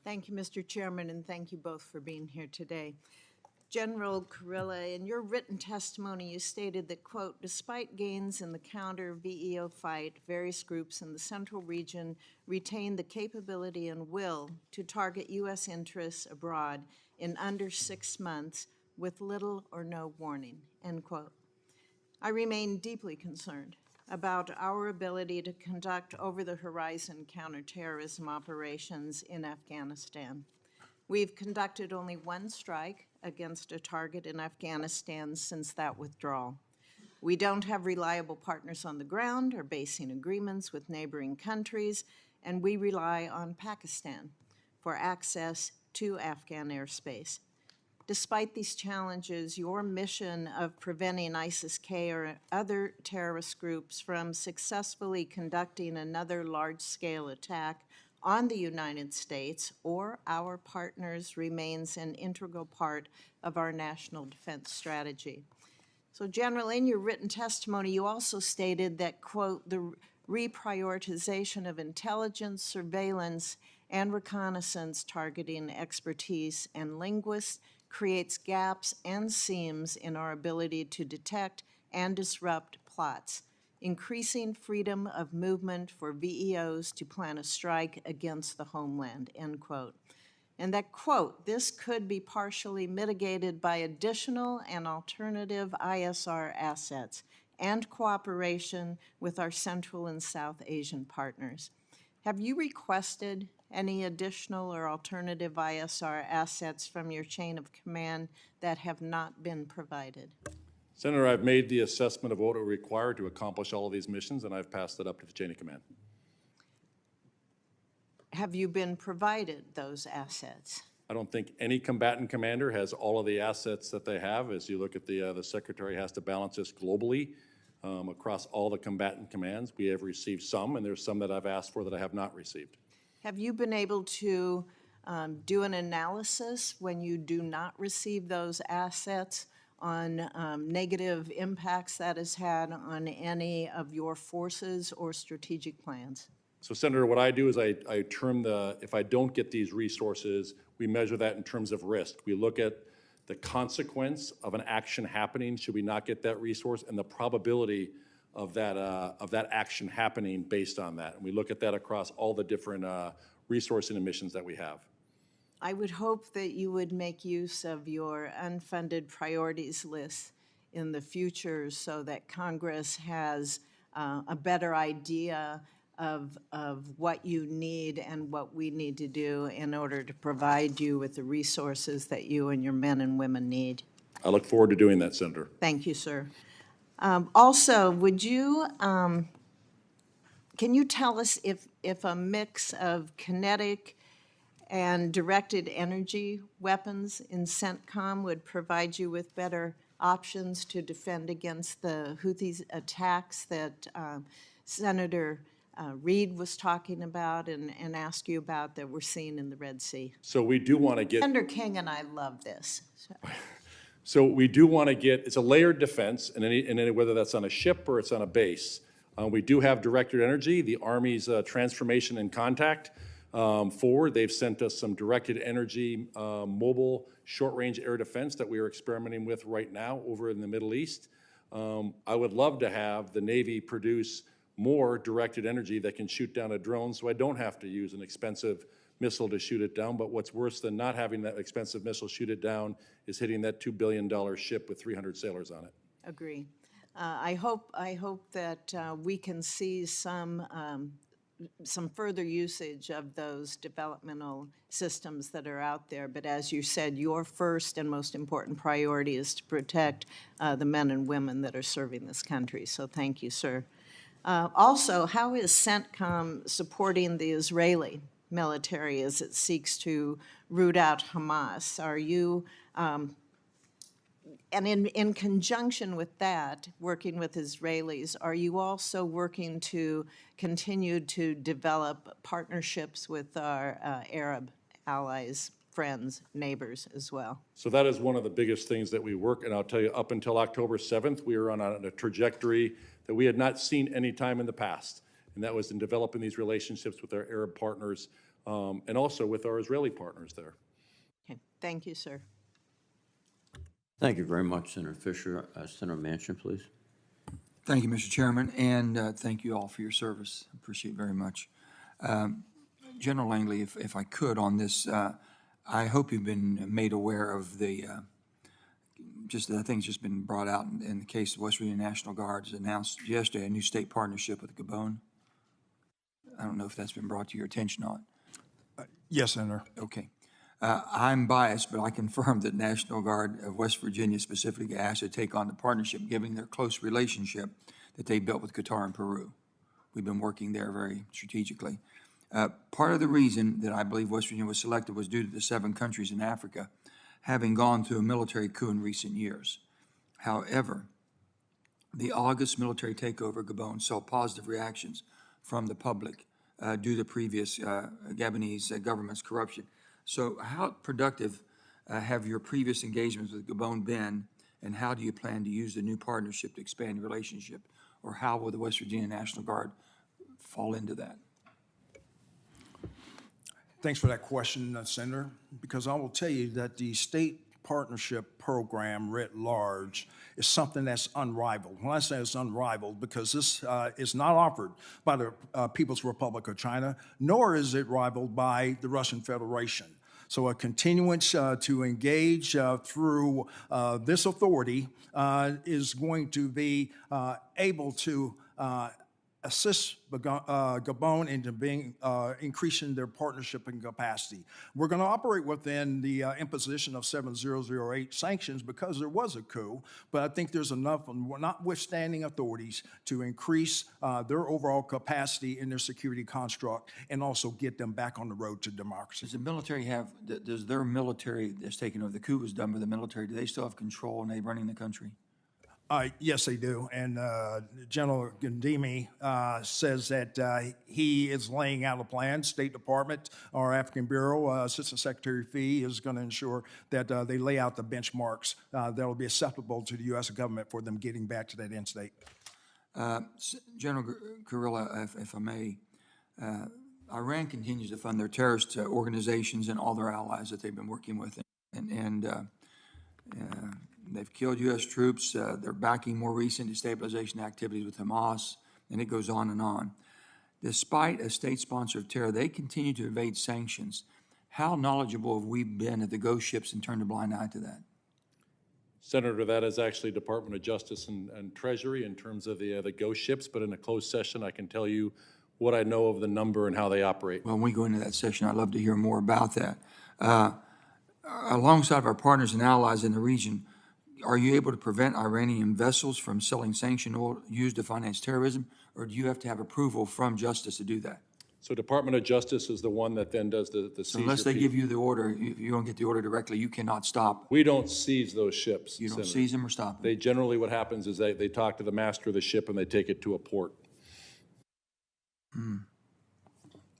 Thank you, Mr. Chairman, and thank you both for being here today. General Kurilla, in your written testimony, you stated that, quote, despite gains in the counter-VEO fight, various groups in the central region retain the capability and will to target U.S. interests abroad in under 6 months with little or no warning, end quote. I remain deeply concerned about our ability to conduct over-the-horizon counterterrorism operations in Afghanistan. We've conducted only one strike against a target in Afghanistan since that withdrawal. We don't have reliable partners on the ground or basing agreements with neighboring countries, and we rely on Pakistan for access to Afghan airspace. Despite these challenges, your mission of preventing ISIS-K or other terrorist groups from successfully conducting another large-scale attack on the United States or our partners remains an integral part of our national defense strategy. So, General, in your written testimony, you also stated that, quote, the reprioritization of intelligence, surveillance, and reconnaissance targeting expertise and linguists creates gaps and seams in our ability to detect and disrupt plots, increasing freedom of movement for VEOs to plan a strike against the homeland, end quote. And that, quote, this could be partially mitigated by additional and alternative ISR assets and cooperation with our Central and South Asian partners. Have you requested any additional or alternative ISR assets from your chain of command that have not been provided? Senator, I've made the assessment of what are required to accomplish all of these missions, and I've passed it up to the chain of command. Have you been provided those assets? I don't think any combatant commander has all of the assets that they have. As you look at the Secretary has to balance this globally across all the combatant commands. We have received some, and there's some that I've asked for that I have not received. Have you been able to do an analysis when you do not receive those assets on negative impacts that has had on any of your forces or strategic plans? So, Senator, what I do is I term if I don't get these resources, we measure that in terms of risk. We look at the consequence of an action happening should we not get that resource and the probability of that action happening based on that. And we look at that across all the different resourcing and missions that we have. I would hope that you would make use of your unfunded priorities list in the future so that Congress has a better idea of what you need and what we need to do in order to provide you with the resources that you and your men and women need. I look forward to doing that, Senator. Thank you, sir. Also, would you, can you tell us if a mix of kinetic and directed energy weapons in CENTCOM would provide you with better options to defend against the Houthis attacks that Senator Reid was talking about and asked you about that we're seeing in the Red Sea? So we do want to get... Senator King and I love this. So we do want to get, it's a layered defense, in any whether that's on a ship or it's on a base. We do have directed energy, the Army's transformation and contact forward. They've sent us some directed energy mobile short-range air defense that we are experimenting with right now over in the Middle East. I would love to have the Navy produce more directed energy that can shoot down a drone so I don't have to use an expensive missile to shoot it down. But what's worse than not having that expensive missile shoot it down is hitting that $2 billion ship with 300 sailors on it. Agree. I hope that we can see some some further usage of those developmental systems that are out there. But as you said, your first and most important priority is to protect the men and women that are serving this country. So thank you, sir. Also, how is CENTCOM supporting the Israeli military as it seeks to root out Hamas? Are you, and in conjunction with that, working with Israelis, are you also working to continue to develop partnerships with our Arab allies, friends, neighbors as well? So that is one of the biggest things that we work, and I'll tell you, up until October 7th, we were on a trajectory that we had not seen any time in the past, and that was in developing these relationships with our Arab partners and also with our Israeli partners there. Okay, thank you, sir. Thank you very much, Senator Fisher. Senator Manchin, please. Thank you, Mr. Chairman, and thank you all for your service. Appreciate it very much. General Langley, if I could on this, I hope you've been made aware of the, I think it's just been brought out in the case of West Virginia National Guard has announced yesterday a new state partnership with Gabon. I don't know if that's been brought to your attention or not. Yes, Senator. Okay. I'm biased, but I confirm that National Guard of West Virginia specifically asked to take on the partnership, given their close relationship that they built with Qatar and Peru. We've been working there very strategically. Part of the reason that I believe West Virginia was selected was due to the 7 countries in Africa having gone through a military coup in recent years. However, the August military takeover of Gabon saw positive reactions from the public due to previous Gabonese government's corruption. So how productive have your previous engagements with Gabon been, and how do you plan to use the new partnership to expand the relationship? Or how will the West Virginia National Guard fall into that? Thanks for that question, Senator, because I will tell you that the state partnership program writ large is something that's unrivaled. When I say it's unrivaled, because this is not offered by the People's Republic of China, nor is it rivaled by the Russian Federation. So a continuance to engage through this authority is going to be able to assist Gabon into being increasing their partnership and capacity. We're going to operate within the imposition of 7008 sanctions because there was a coup, but I think there's enough, notwithstanding authorities, to increase their overall capacity in their security construct and also get them back on the road to democracy. Does the military have, does their military that's taken over, the coup was done by the military, do they still have control and they running the country? Yes, they do. And General Gandimi says that he is laying out a plan. State Department, our African Bureau, Assistant Secretary Fee is going to ensure that they lay out the benchmarks that will be acceptable to the U.S. government for them getting back to that end state. General Kurilla, if I may, Iran continues to fund their terrorist organizations and all their allies that they've been working with. And they've killed U.S. troops. They're backing more recent destabilization activities with Hamas, and it goes on and on. Despite a state sponsor of terror, they continue to evade sanctions. How knowledgeable have we been at the ghost ships and turned a blind eye to that? Senator, that is actually Department of Justice and Treasury in terms of the ghost ships, but in a closed session, I can tell you what I know of the number and how they operate. Well, when we go into that session, I'd love to hear more about that. Alongside our partners and allies in the region, are you able to prevent Iranian vessels from selling sanctioned oil used to finance terrorism, or do you have to have approval from Justice to do that? So Department of Justice is the one that then does the seizure. So unless they give you the order, if you don't get the order directly, you cannot stop. We don't seize those ships. You don't Senator. seize them or stop them. They generally, what happens is they talk to the master of the ship and they take it to a port.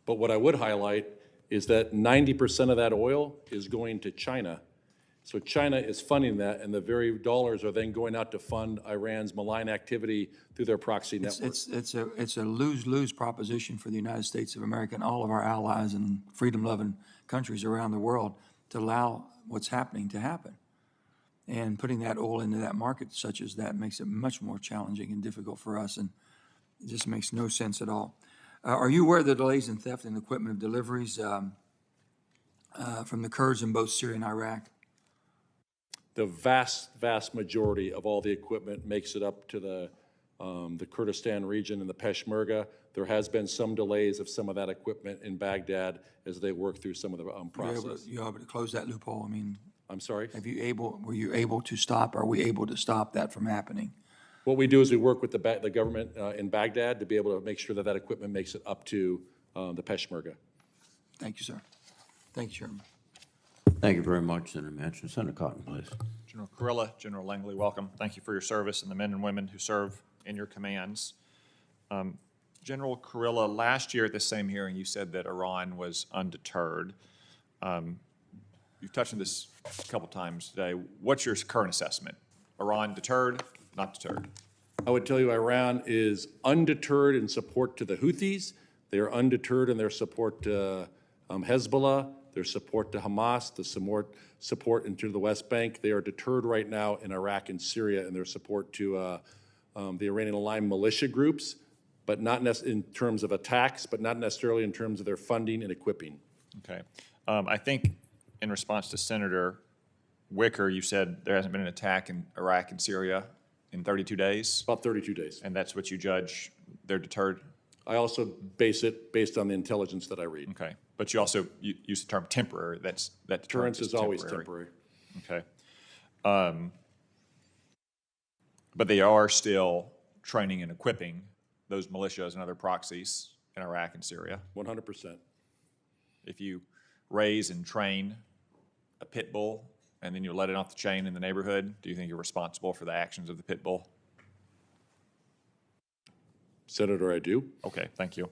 But what I would highlight is that 90% of that oil is going to China. So China is funding that, and the very dollars are then going out to fund Iran's malign activity through their proxy network. It's a lose-lose proposition for the United States of America and all of our allies and freedom-loving countries around the world to allow what's happening to happen. And putting that oil into that market such as that makes it much more challenging and difficult for us, and it just makes no sense at all. Are you aware of the delays in theft and equipment of deliveries from the Kurds in both Syria and Iraq? The vast majority of all the equipment makes it up to the Kurdistan region and the Peshmerga. there has been some delays of some of that equipment in Baghdad as they work through some of the process. You able to close that loophole? I mean, I'm sorry? were you able to stop, are we able to stop that from happening? What we do is we work with the government in Baghdad to be able to make sure that that equipment makes it up to the Peshmerga. Thank you, sir. Thank you, Chairman. Thank you very much, Senator Manchin. Senator Cotton, please. General Kurilla, General Langley, welcome. Thank you for your service and the men and women who serve in your commands. General Kurilla, last year at this same hearing, you said that Iran was undeterred. You've touched on this a couple times today. What's your current assessment? Iran deterred, not deterred? I would tell you Iran is undeterred in support to the Houthis. They are undeterred in their support to Hezbollah, their support to Hamas, the support into the West Bank. They are deterred right now in Iraq and Syria in their support to the Iranian-aligned militia groups, but not in terms of attacks, but not necessarily in terms of their funding and equipping. Okay. I think in response to Senator Wicker, you said there hasn't been an attack in Iraq and Syria in 32 days, About 32 days. and that's what you judge they're deterred? I also base it based on the intelligence that I read. Okay. But you also use the term temporary. That Deterrence is always temporary. Okay. But they are still training and equipping those militias and other proxies in Iraq and Syria. 100%. If you raise and train a pit bull and then you let it off the chain in the neighborhood, do you think you're responsible for the actions of the pit bull? Senator, I do. Okay, thank you.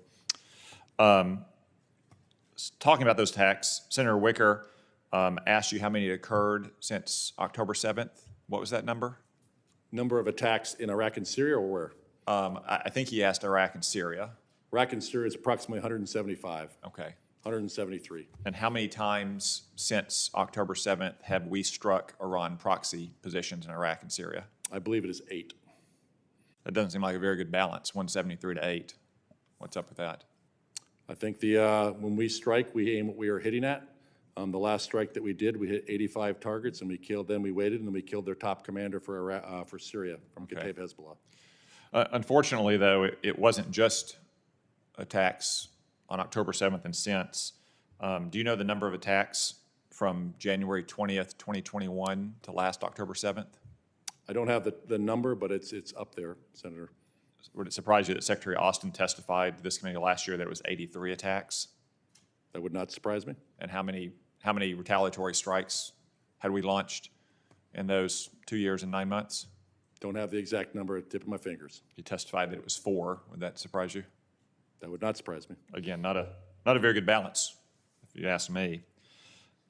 Talking about those attacks, Senator Wicker asked you how many occurred since October 7th. What was that number? Number of attacks in Iraq and Syria, or where? I think he asked Iraq and Syria. Iraq and Syria is approximately 175, Okay. 173. And how many times since October 7th have we struck Iran proxy positions in Iraq and Syria? I believe it is 8. That doesn't seem like a very good balance, 173 to 8. What's up with that? I think when we strike, we aim what we are hitting at. The last strike that we did, we hit 85 targets, and we killed them. We waited, and then we killed their top commander for Syria from Kataib Hezbollah. Unfortunately, though, it wasn't just attacks on October 7th and since. Do you know the number of attacks from January 20th, 2021 to last October 7th? I don't have the number, but it's up there, Senator. Would it surprise you that Secretary Austin testified to this committee last year that it was 83 attacks? That would not surprise me. And how many retaliatory strikes had we launched in those 2 years and 9 months? Don't have the exact number at the tip of my fingers. He testified that it was 4. Would that surprise you? That would not surprise me. Again, not a very good balance, if you ask me.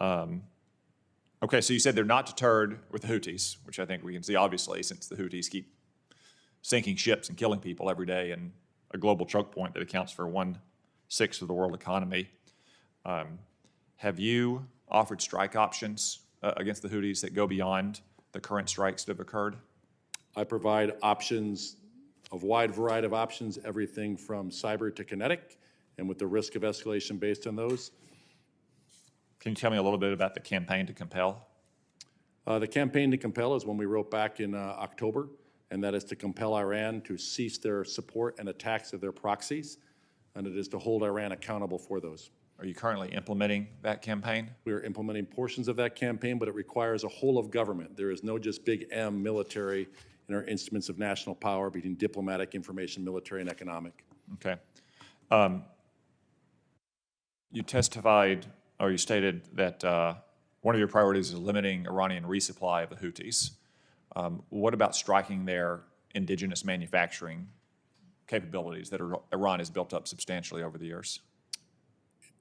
Okay, so you said they're not deterred with the Houthis, which I think we can see obviously since the Houthis keep sinking ships and killing people every day and a global choke point that accounts for 1/6 of the world economy. Have you offered strike options against the Houthis that go beyond the current strikes that have occurred? I provide options, a wide variety of options, everything from cyber to kinetic, and with the risk of escalation based on those. Can you tell me a little bit about the campaign to compel? The campaign to compel is one we wrote back in October, and that is to compel Iran to cease their support and attacks of their proxies, and it is to hold Iran accountable for those. Are you currently implementing that campaign? We are implementing portions of that campaign, but it requires a whole of government. There is no just big M military in our instruments of national power between diplomatic, information, military, and economic. Okay. You testified, or you stated that one of your priorities is limiting Iranian resupply of the Houthis. What about striking their indigenous manufacturing capabilities that Iran has built up substantially over the years?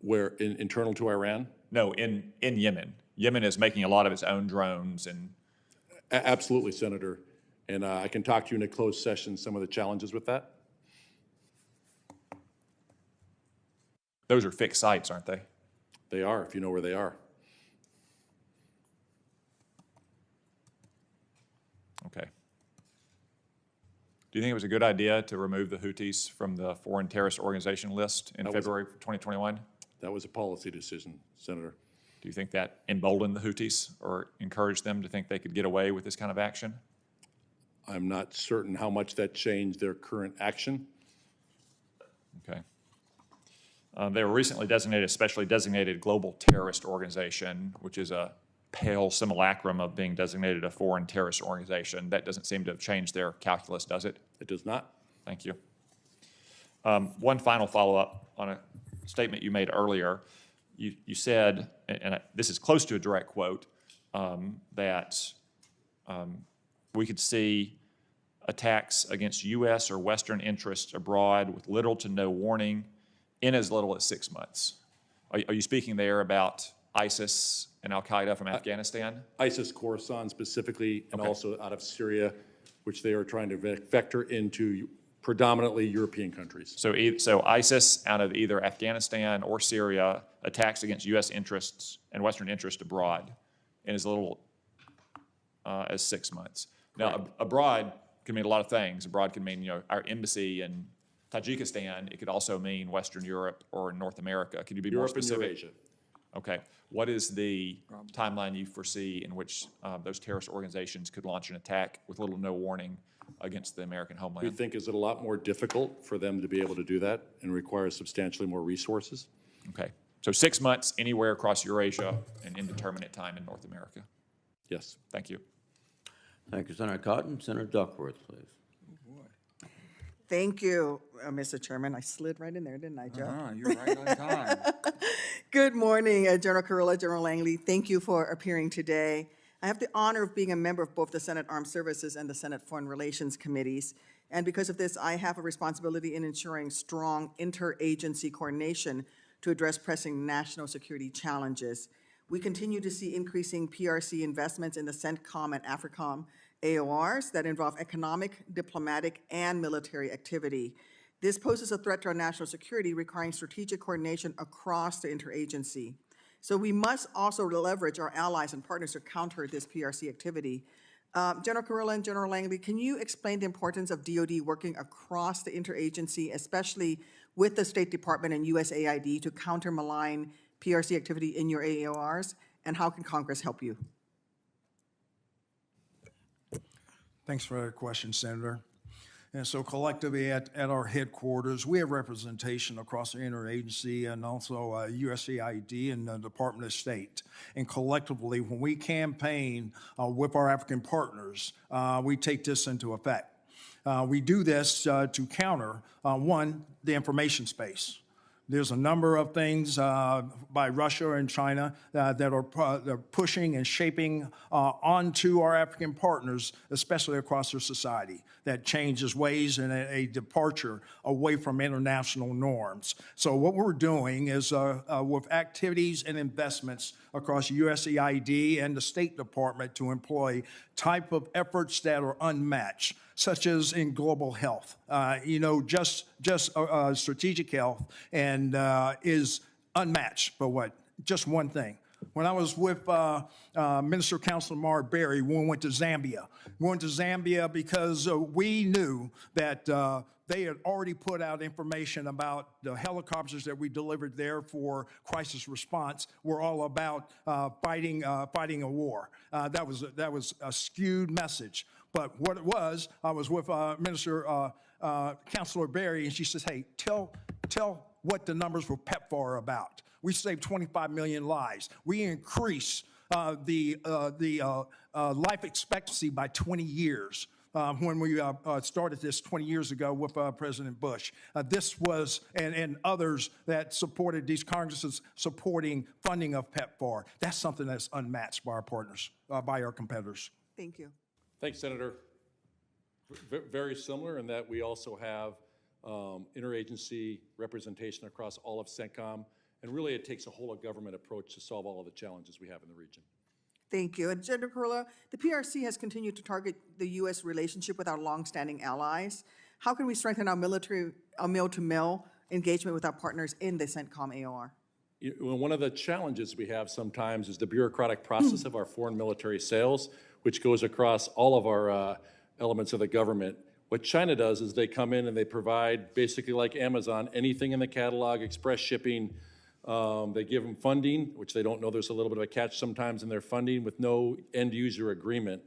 Where, internal to Iran? No, in Yemen. Yemen is making a lot of its own drones and... Absolutely, Senator. And I can talk to you in a closed session some of the challenges with that. Those are fixed sites, aren't they? They are, if you know where they are. Okay. Do you think it was a good idea to remove the Houthis from the foreign terrorist organization list in February 2021? That was a policy decision, Senator. Do you think that emboldened the Houthis or encouraged them to think they could get away with this kind of action? I'm not certain how much that changed their current action. Okay. They were recently designated a specially designated global terrorist organization, which is a pale simulacrum of being designated a foreign terrorist organization. That doesn't seem to have changed their calculus, does it? It does not. Thank you. One final follow-up on a statement you made earlier. You said, and this is close to a direct quote, that we could see attacks against U.S. or Western interests abroad with little to no warning in as little as 6 months. Are you speaking there about ISIS and Al-Qaeda from Afghanistan? ISIS Khorasan specifically, and Okay. also out of Syria, which they are trying to vector into predominantly European countries. So ISIS out of either Afghanistan or Syria, attacks against U.S. interests and Western interests abroad in as little as 6 months. Now, abroad can mean a lot of things. Abroad can mean, our embassy in Tajikistan. It could also mean Western Europe or North America. Can you be more Europe and specific? Eurasia. Okay. What is the timeline you foresee in which those terrorist organizations could launch an attack with little to no warning against the American We homeland? think is it a lot more difficult for them to be able to do that and requires substantially more resources. Okay. So 6 months anywhere across Eurasia and indeterminate time in North America. Yes. Thank you. Thank you, Senator Cotton. Senator Duckworth, please. Thank you, Mr. Chairman. I slid right in there, didn't I, Joe? You're right on time. Good morning, General Kurilla, General Langley. Thank you for appearing today. I have the honor of being a member of both the Senate Armed Services and the Senate Foreign Relations Committees. And because of this, I have a responsibility in ensuring strong interagency coordination to address pressing national security challenges. We continue to see increasing PRC investments in the CENTCOM and AFRICOM AORs that involve economic, diplomatic, and military activity. This poses a threat to our national security, requiring strategic coordination across the interagency. So we must also leverage our allies and partners to counter this PRC activity. General Kurilla and General Langley, can you explain the importance of DoD working across the interagency, especially with the State Department and USAID, to counter malign PRC activity in your AORs, and how can Congress help you? Thanks for that question, Senator. And so collectively at our headquarters, we have representation across the interagency and also USAID and the Department of State. And collectively, when we campaign with our African partners, we take this into effect. We do this to counter, one, the information space. There's a number of things by Russia and China that are pushing and shaping onto our African partners, especially across their society, that changes ways and a departure away from international norms. So what we're doing is with activities and investments across USAID and the State Department to employ type of efforts that are unmatched, such as in global health. Just strategic health and is unmatched for what? Just one thing. When I was with Minister Councilor Mark Berry, we went to Zambia. We went to Zambia because we knew that they had already put out information about the helicopters that we delivered there for crisis response were all about fighting a war. That was a skewed message. But what it was, I was with Minister Councilor Berry, and she says, "Hey, tell what the numbers for PEPFAR are about. We saved 25 million lives. We increased the life expectancy by 20 years." When we started this 20 years ago with President Bush. This was, and others that supported these Congresses supporting funding of PEPFAR. That's something that's unmatched by our partners, by our competitors. Thank you. Thanks, Senator. Very similar in that we also have interagency representation across all of CENTCOM, and really it takes a whole of government approach to solve all of the challenges we have in the region. Thank you. And General Kurilla, the PRC has continued to target the U.S. relationship with our longstanding allies. How can we strengthen our mil-to-mil engagement with our partners in the CENTCOM AOR? One of the challenges we have sometimes is the bureaucratic process of our foreign military sales, which goes across all of our elements of the government. What China does is they come in and they provide, basically like Amazon, anything in the catalog, express shipping. They give them funding, which they don't know there's a little bit of a catch sometimes in their funding with no end user agreement.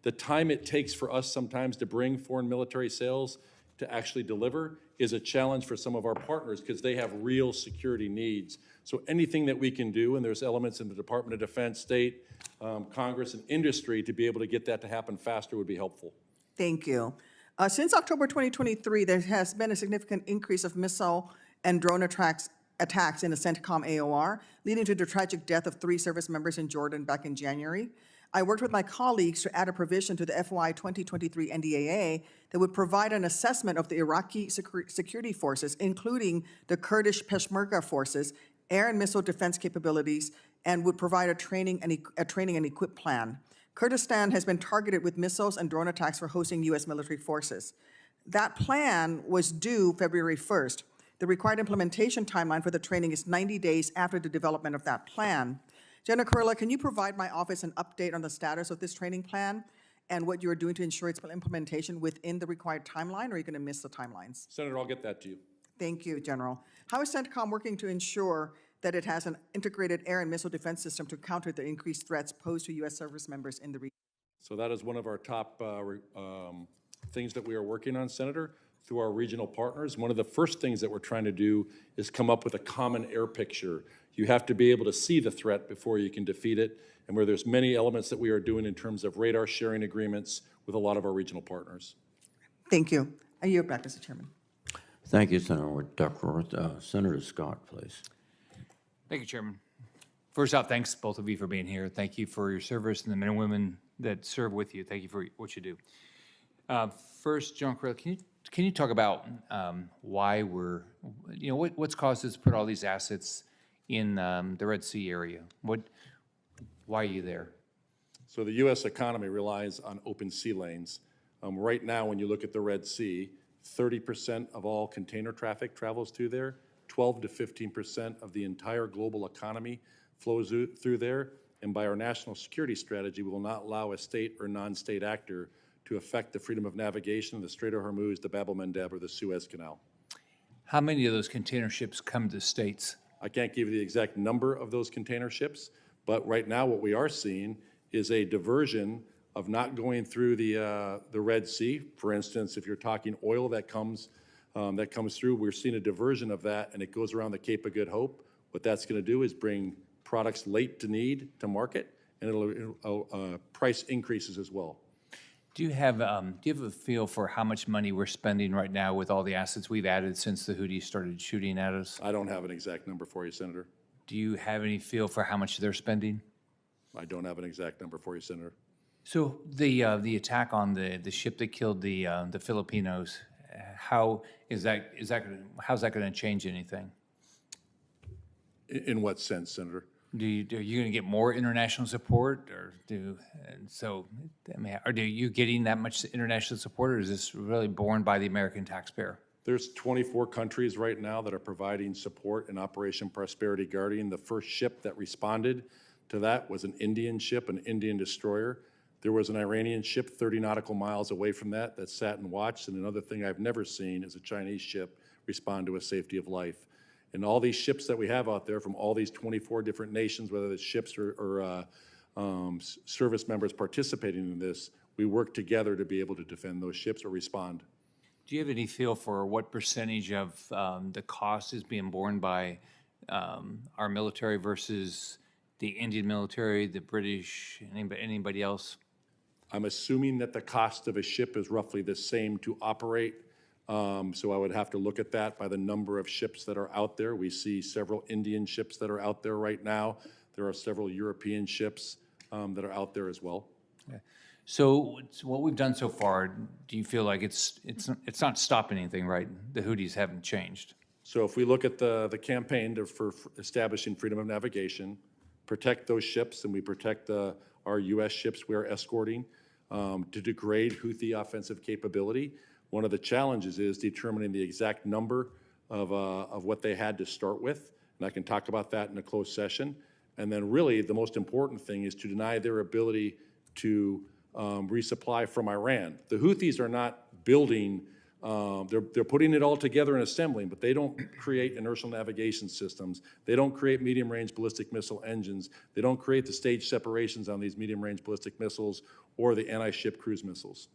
The time it takes for us sometimes to bring foreign military sales to actually deliver is a challenge for some of our partners because they have real security needs. So anything that we can do, and there's elements in the Department of Defense, state, Congress, and industry to be able to get that to happen faster would be helpful. Thank you. Since October 2023, there has been a significant increase of missile and drone attacks in the CENTCOM AOR, leading to the tragic death of 3 service members in Jordan back in January. I worked with my colleagues to add a provision to the FY 2023 NDAA that would provide an assessment of the Iraqi security forces, including the Kurdish Peshmerga forces, air and missile defense capabilities, and would provide a training and equip plan. Kurdistan has been targeted with missiles and drone attacks for hosting U.S. military forces. That plan was due February 1st. The required implementation timeline for the training is 90 days after the development of that plan. General Kurilla, can you provide my office an update on the status of this training plan and what you are doing to ensure its implementation within the required timeline, or are you going to miss the timelines? Senator, I'll get that to you. Thank you, General. How is CENTCOM working to ensure that it has an integrated air and missile defense system to counter the increased threats posed to U.S. service members in the region? So that is one of our top things that we are working on, Senator, through our regional partners. One of the first things that we're trying to do is come up with a common air picture. You have to be able to see the threat before you can defeat it, and where there's many elements that we are doing in terms of radar sharing agreements with a lot of our regional partners. Thank you. I yield back, Mr. Chairman. Thank you, Senator Duckworth. Senator Scott, please. Thank you, Chairman. First off, thanks both of you for being here. Thank you for your service and the men and women that serve with you. Thank you for what you do. First, John Kurilla, can you talk about why we're, what's caused us to put all these assets in the Red Sea area? Why are you there? So the U.S. economy relies on open sea lanes. Right now, when you look at the Red Sea, 30% of all container traffic travels through there. 12 to 15% of the entire global economy flows through there. And by our national security strategy, we will not allow a state or non-state actor to affect the freedom of navigation of the Strait of Hormuz, the Bab el-Mandeb, or the Suez Canal. How many of those container ships come to the States? I can't give you the exact number of those container ships, but right now what we are seeing is a diversion of not going through the Red Sea. For instance, if you're talking oil that comes through, we're seeing a diversion of that, and it goes around the Cape of Good Hope. What that's going to do is bring products late to need to market, and it'll price increases as well. Do you have a feel for how much money we're spending right now with all the assets we've added since the Houthis started shooting at us? I don't have an exact number for you, Senator. Do you have any feel for how much they're spending? I don't have an exact number for you, Senator. So the attack on the ship that killed the Filipinos, how's that going to change anything? In what sense, Senator? Are you going to get more international support, or are you getting that much international support, or is this really borne by the American taxpayer? There's 24 countries right now that are providing support in Operation Prosperity Guardian. The first ship that responded to that was an Indian ship, an Indian destroyer. There was an Iranian ship 30 nautical miles away from that sat and watched. And another thing I've never seen is a Chinese ship respond to a safety of life. And all these ships that we have out there from all these 24 different nations, whether it's ships or service members participating in this, we work together to be able to defend those ships or respond. Do you have any feel for what percentage of the cost is being borne by our military versus the Indian military, the British, anybody else? I'm assuming that the cost of a ship is roughly the same to operate. So I would have to look at that by the number of ships that are out there. We see several Indian ships that are out there right now. There are several European ships that are out there as well. Okay. So what we've done so far, do you feel like it's not stopping anything, right? The Houthis haven't changed. So if we look at the campaign for establishing freedom of navigation, protect those ships, and we protect our U.S. ships we are escorting to degrade Houthi offensive capability. One of the challenges is determining the exact number of what they had to start with, and I can talk about that in a closed session. And then really the most important thing is to deny their ability to resupply from Iran. The Houthis are not building, they're putting it all together and assembling, but they don't create inertial navigation systems. They don't create medium-range ballistic missile engines. They don't create the stage separations on these medium-range ballistic missiles or the anti-ship cruise missiles.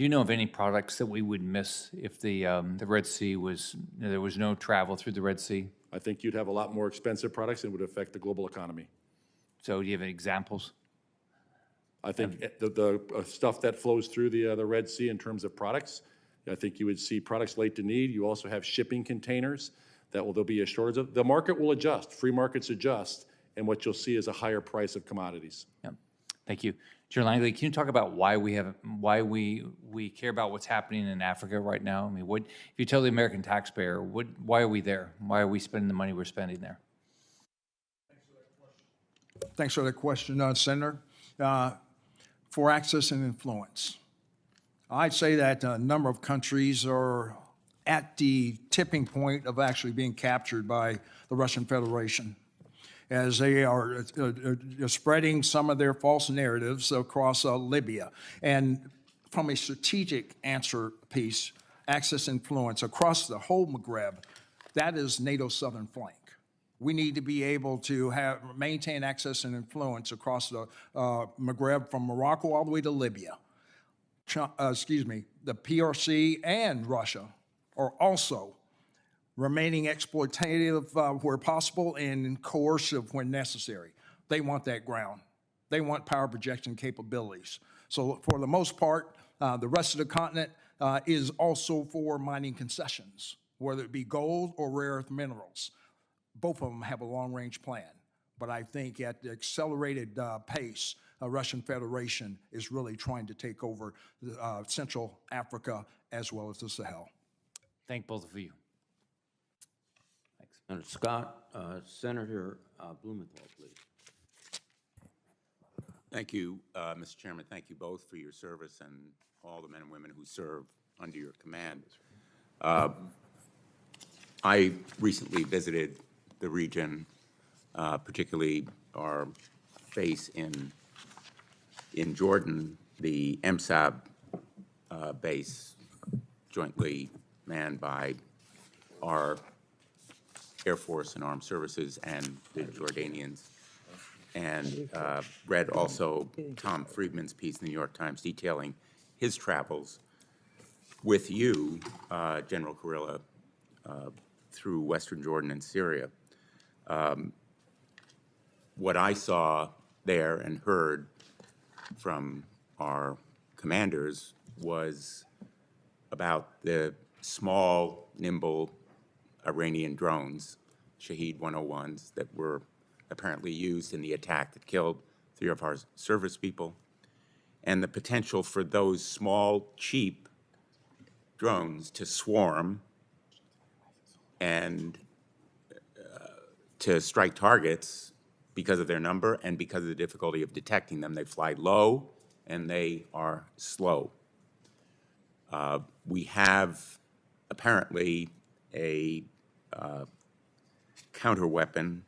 Do you know of any products that we would miss if the Red Sea there was no travel through the Red Sea? I think you'd have a lot more expensive products and it would affect the global economy. So do you have any examples? I think the stuff that flows through the Red Sea in terms of products, I think you would see products late to need. You also have shipping containers there'll be a shortage of. The market will adjust, free markets adjust, and what you'll see is a higher price of commodities. Yeah. Thank you. General Langley, can you talk about why we care about what's happening in Africa right now? I mean, if you tell the American taxpayer, why are we there? Why are we spending the money we're spending there? Thanks for the question, Senator. For access and influence. I'd say that a number of countries are at the tipping point of actually being captured by the Russian Federation, as they are spreading some of their false narratives across Libya. And from a strategic answer piece, access influence across the whole Maghreb, that is NATO's southern flank. We need to be able to maintain access and influence across the Maghreb from Morocco all the way to Libya. The PRC and Russia are also remaining exploitative where possible and coercive when necessary. They want that ground. They want power projection capabilities. So for the most part, the rest of the continent is also for mining concessions, whether it be gold or rare earth minerals. Both of them have a long-range plan. But I think at the accelerated pace, Russian Federation is really trying to take over Central Africa as well as the Sahel. Thank both of you. Thanks. Senator Scott, Senator Blumenthal, please. Thank you, Mr. Chairman. Thank you both for your service and all the men and women who serve under your command. I recently visited the region, particularly our base in Jordan, the MSAB base, jointly manned by our Air Force and Armed Services and the Jordanians, and read also Tom Friedman's piece in the New York Times detailing his travels with you, General Kurilla, through Western Jordan and Syria. What I saw there and heard from our commanders was about the small, nimble Iranian drones, Shahed 101s, that were apparently used in the attack that killed 3 of our service people, and the potential for those small, cheap drones to swarm and to strike targets because of their number and because of the difficulty of detecting them. They fly low and they are slow. We have apparently a counter weapon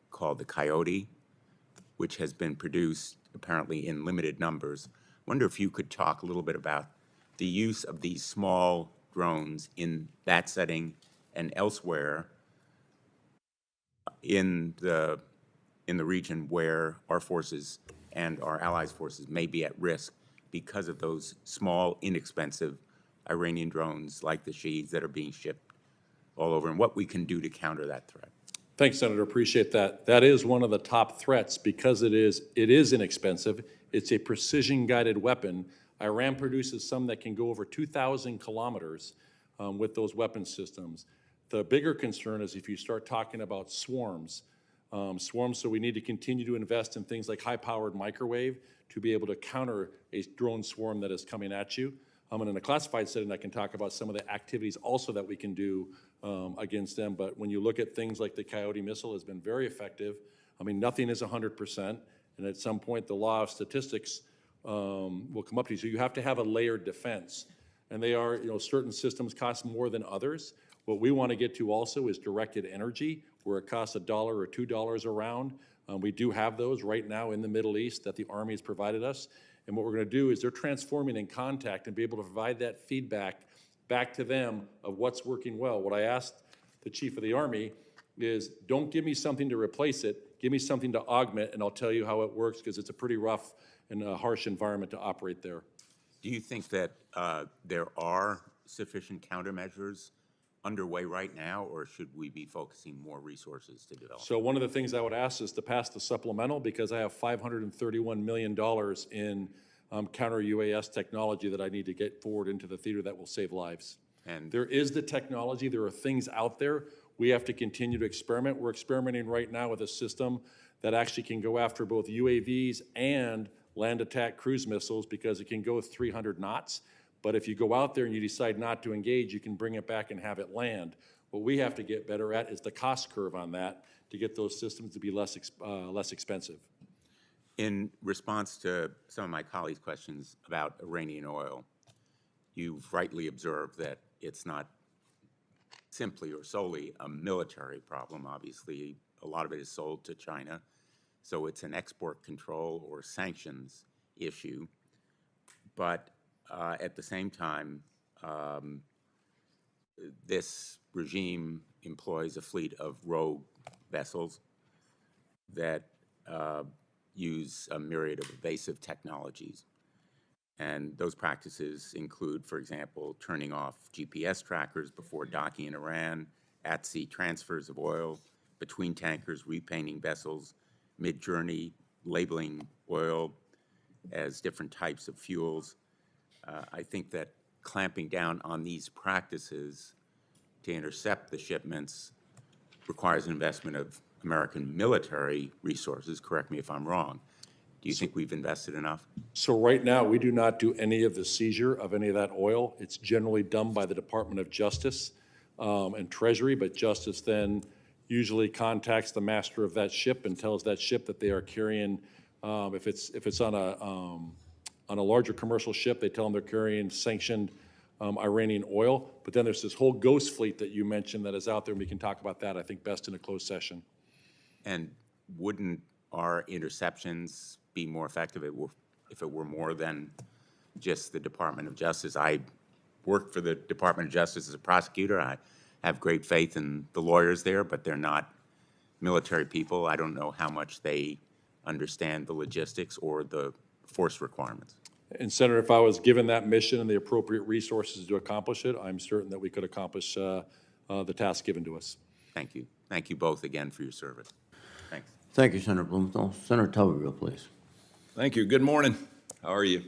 called the Coyote, which has been produced apparently in limited numbers. I wonder if you could talk a little bit about the use of these small drones in that setting and elsewhere in the region where our forces and our allies' forces may be at risk because of those small, inexpensive Iranian drones like the Shaheds that are being shipped all over, and what we can do to counter that threat. Thanks, Senator. Appreciate that. That is one of the top threats because it is inexpensive. It's a precision-guided weapon. Iran produces some that can go over 2,000 kilometers with those weapon systems. The bigger concern is if you start talking about swarms. So we need to continue to invest in things like high-powered microwave to be able to counter a drone swarm that is coming at you. And in a classified setting, I can talk about some of the activities also that we can do against them. But when you look at things like the Coyote missile, has been very effective. I mean, nothing is 100%, and at some point, the law of statistics will come up to you. So you have to have a layered defense. And they are, certain systems cost more than others. What we want to get to also is directed energy, where it costs $1 or $2 a round. We do have those right now in the Middle East that the Army has provided us. And what we're going to do is they're transforming in contact and be able to provide that feedback back to them of what's working well. What I asked the Chief of the Army is, don't give me something to replace it, give me something to augment, and I'll tell you how it works, because it's a pretty rough and harsh environment to operate there. Do you think that there are sufficient countermeasures underway right now, or should we be focusing more resources to develop? So one of the things I would ask is to pass the supplemental, because I have $531 million in counter UAS technology that I need to get forward into the theater that will save lives. And There is the technology, there are things out there. We have to continue to experiment. We're experimenting right now with a system that actually can go after both UAVs and land attack cruise missiles, because it can go 300 knots. But if you go out there and you decide not to engage, you can bring it back and have it land. What we have to get better at is the cost curve on that to get those systems to be less expensive. in response to some of my colleagues' questions about Iranian oil, you've rightly observed that it's not simply or solely a military problem. Obviously, a lot of it is sold to China, so it's an export control or sanctions issue. But at the same time, this regime employs a fleet of rogue vessels that use a myriad of evasive technologies. And those practices include, for example, turning off GPS trackers before docking in Iran, at-sea transfers of oil between tankers, repainting vessels mid-journey, labeling oil as different types of fuels. I think that clamping down on these practices to intercept the shipments requires an investment of American military resources. Correct me if I'm wrong. Do you think we've invested enough? So right now, we do not do any of the seizure of any of that oil. It's generally done by the Department of Justice and Treasury, but Justice then usually contacts the master of that ship and tells that ship that they are carrying, if it's on a larger commercial ship, they tell them they're carrying sanctioned Iranian oil. But then there's this whole ghost fleet that you mentioned that is out there, and we can talk about that, I think, best in a closed session. And wouldn't our interceptions be more effective if it were more than just the Department of Justice? I worked for the Department of Justice as a prosecutor. I have great faith in the lawyers there, but they're not military people. I don't know how much they understand the logistics or the force requirements. And Senator, if I was given that mission and the appropriate resources to accomplish it, I'm certain that we could accomplish the task given to us. Thank you. Thank you both again for your service. Thanks. Thank you, Senator Blumenthal. Senator Tuberville, please. Thank you. Good morning. How are you?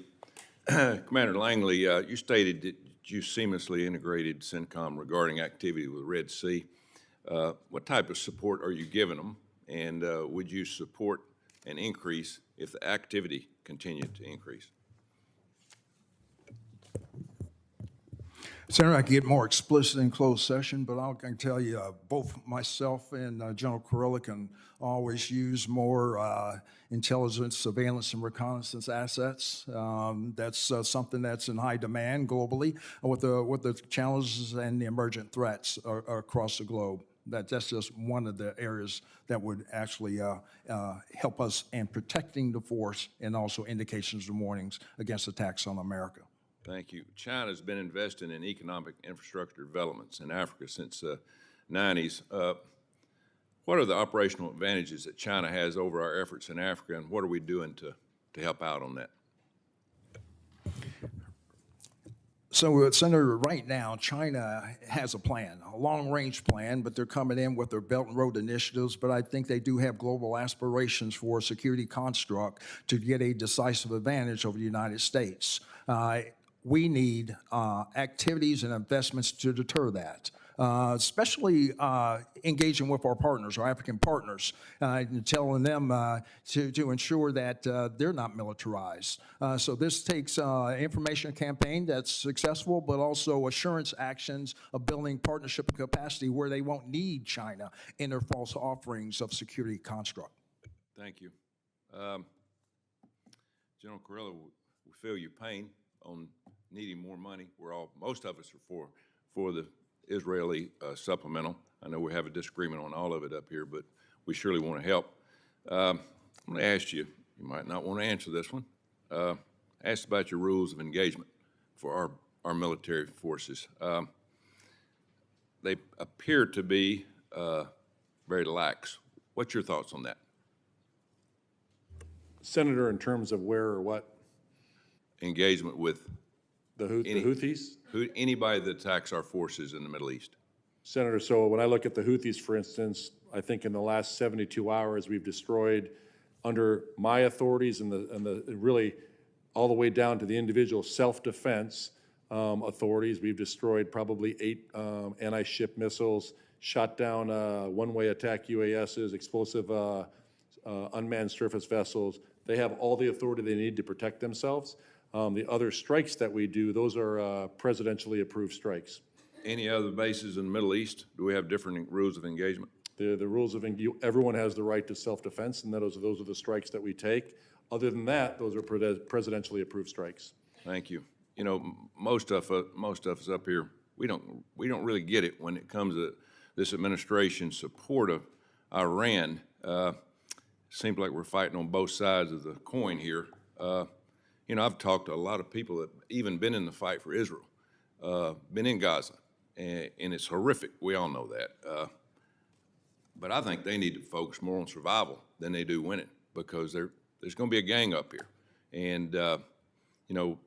Commander Langley, you stated that you seamlessly integrated CENTCOM regarding activity with Red Sea. What type of support are you giving them? And would you support an increase if the activity continued to increase? Senator, I can get more explicit in closed session, but I can tell you, both myself and General Kurilla can always use more intelligence, surveillance, and reconnaissance assets. That's something that's in high demand globally with the challenges and the emergent threats across the globe. That's just one of the areas that would actually help us in protecting the force and also indications and warnings against attacks on America. Thank you. China's been investing in economic infrastructure developments in Africa since the 90s. What are the operational advantages that China has over our efforts in Africa, and what are we doing to help out on that? So, Senator, right now, China has a plan, a long-range plan, but they're coming in with their Belt and Road initiatives, but I think they do have global aspirations for a security construct to get a decisive advantage over the United States. We need activities and investments to deter that. Especially engaging with our partners, our African partners, and telling them to ensure that they're not militarized. So this takes information campaign that's successful, but also assurance actions of building partnership and capacity where they won't need China in their false offerings of security construct. Thank you. General Kurilla, we feel your pain on needing more money. Most of us are for the Israeli supplemental. I know we have a disagreement on all of it up here, but we surely want to help. I'm going to ask you, you might not want to answer this one, ask about your rules of engagement for our military forces. They appear to be very lax. What's your thoughts on that? Senator, in terms of where or what? Engagement with The Houthis? Anybody that attacks our forces in the Middle East. Senator, so when I look at the Houthis, for instance, I think in the last 72 hours, we've destroyed, under my authorities and the really all the way down to the individual self-defense authorities, we've destroyed probably 8 anti-ship missiles, shot down one-way attack UASs, explosive unmanned surface vessels. They have all the authority they need to protect themselves. The other strikes that we do, those are presidentially approved strikes. Any other bases in the Middle East, do we have different rules of engagement? The rules of, everyone has the right to self-defense, and those are the strikes that we take. Other than that, those are presidentially approved strikes. Thank you. You know, most of us up here, we don't really get it when it comes to this administration's support of Iran. Seems like we're fighting on both sides of the coin here. You know, I've talked to a lot of people that even been in the fight for Israel, been in Gaza, and it's horrific. We all know that. But I think they need to focus more on survival than they do winning, because there's going to be a gang up here, and you know,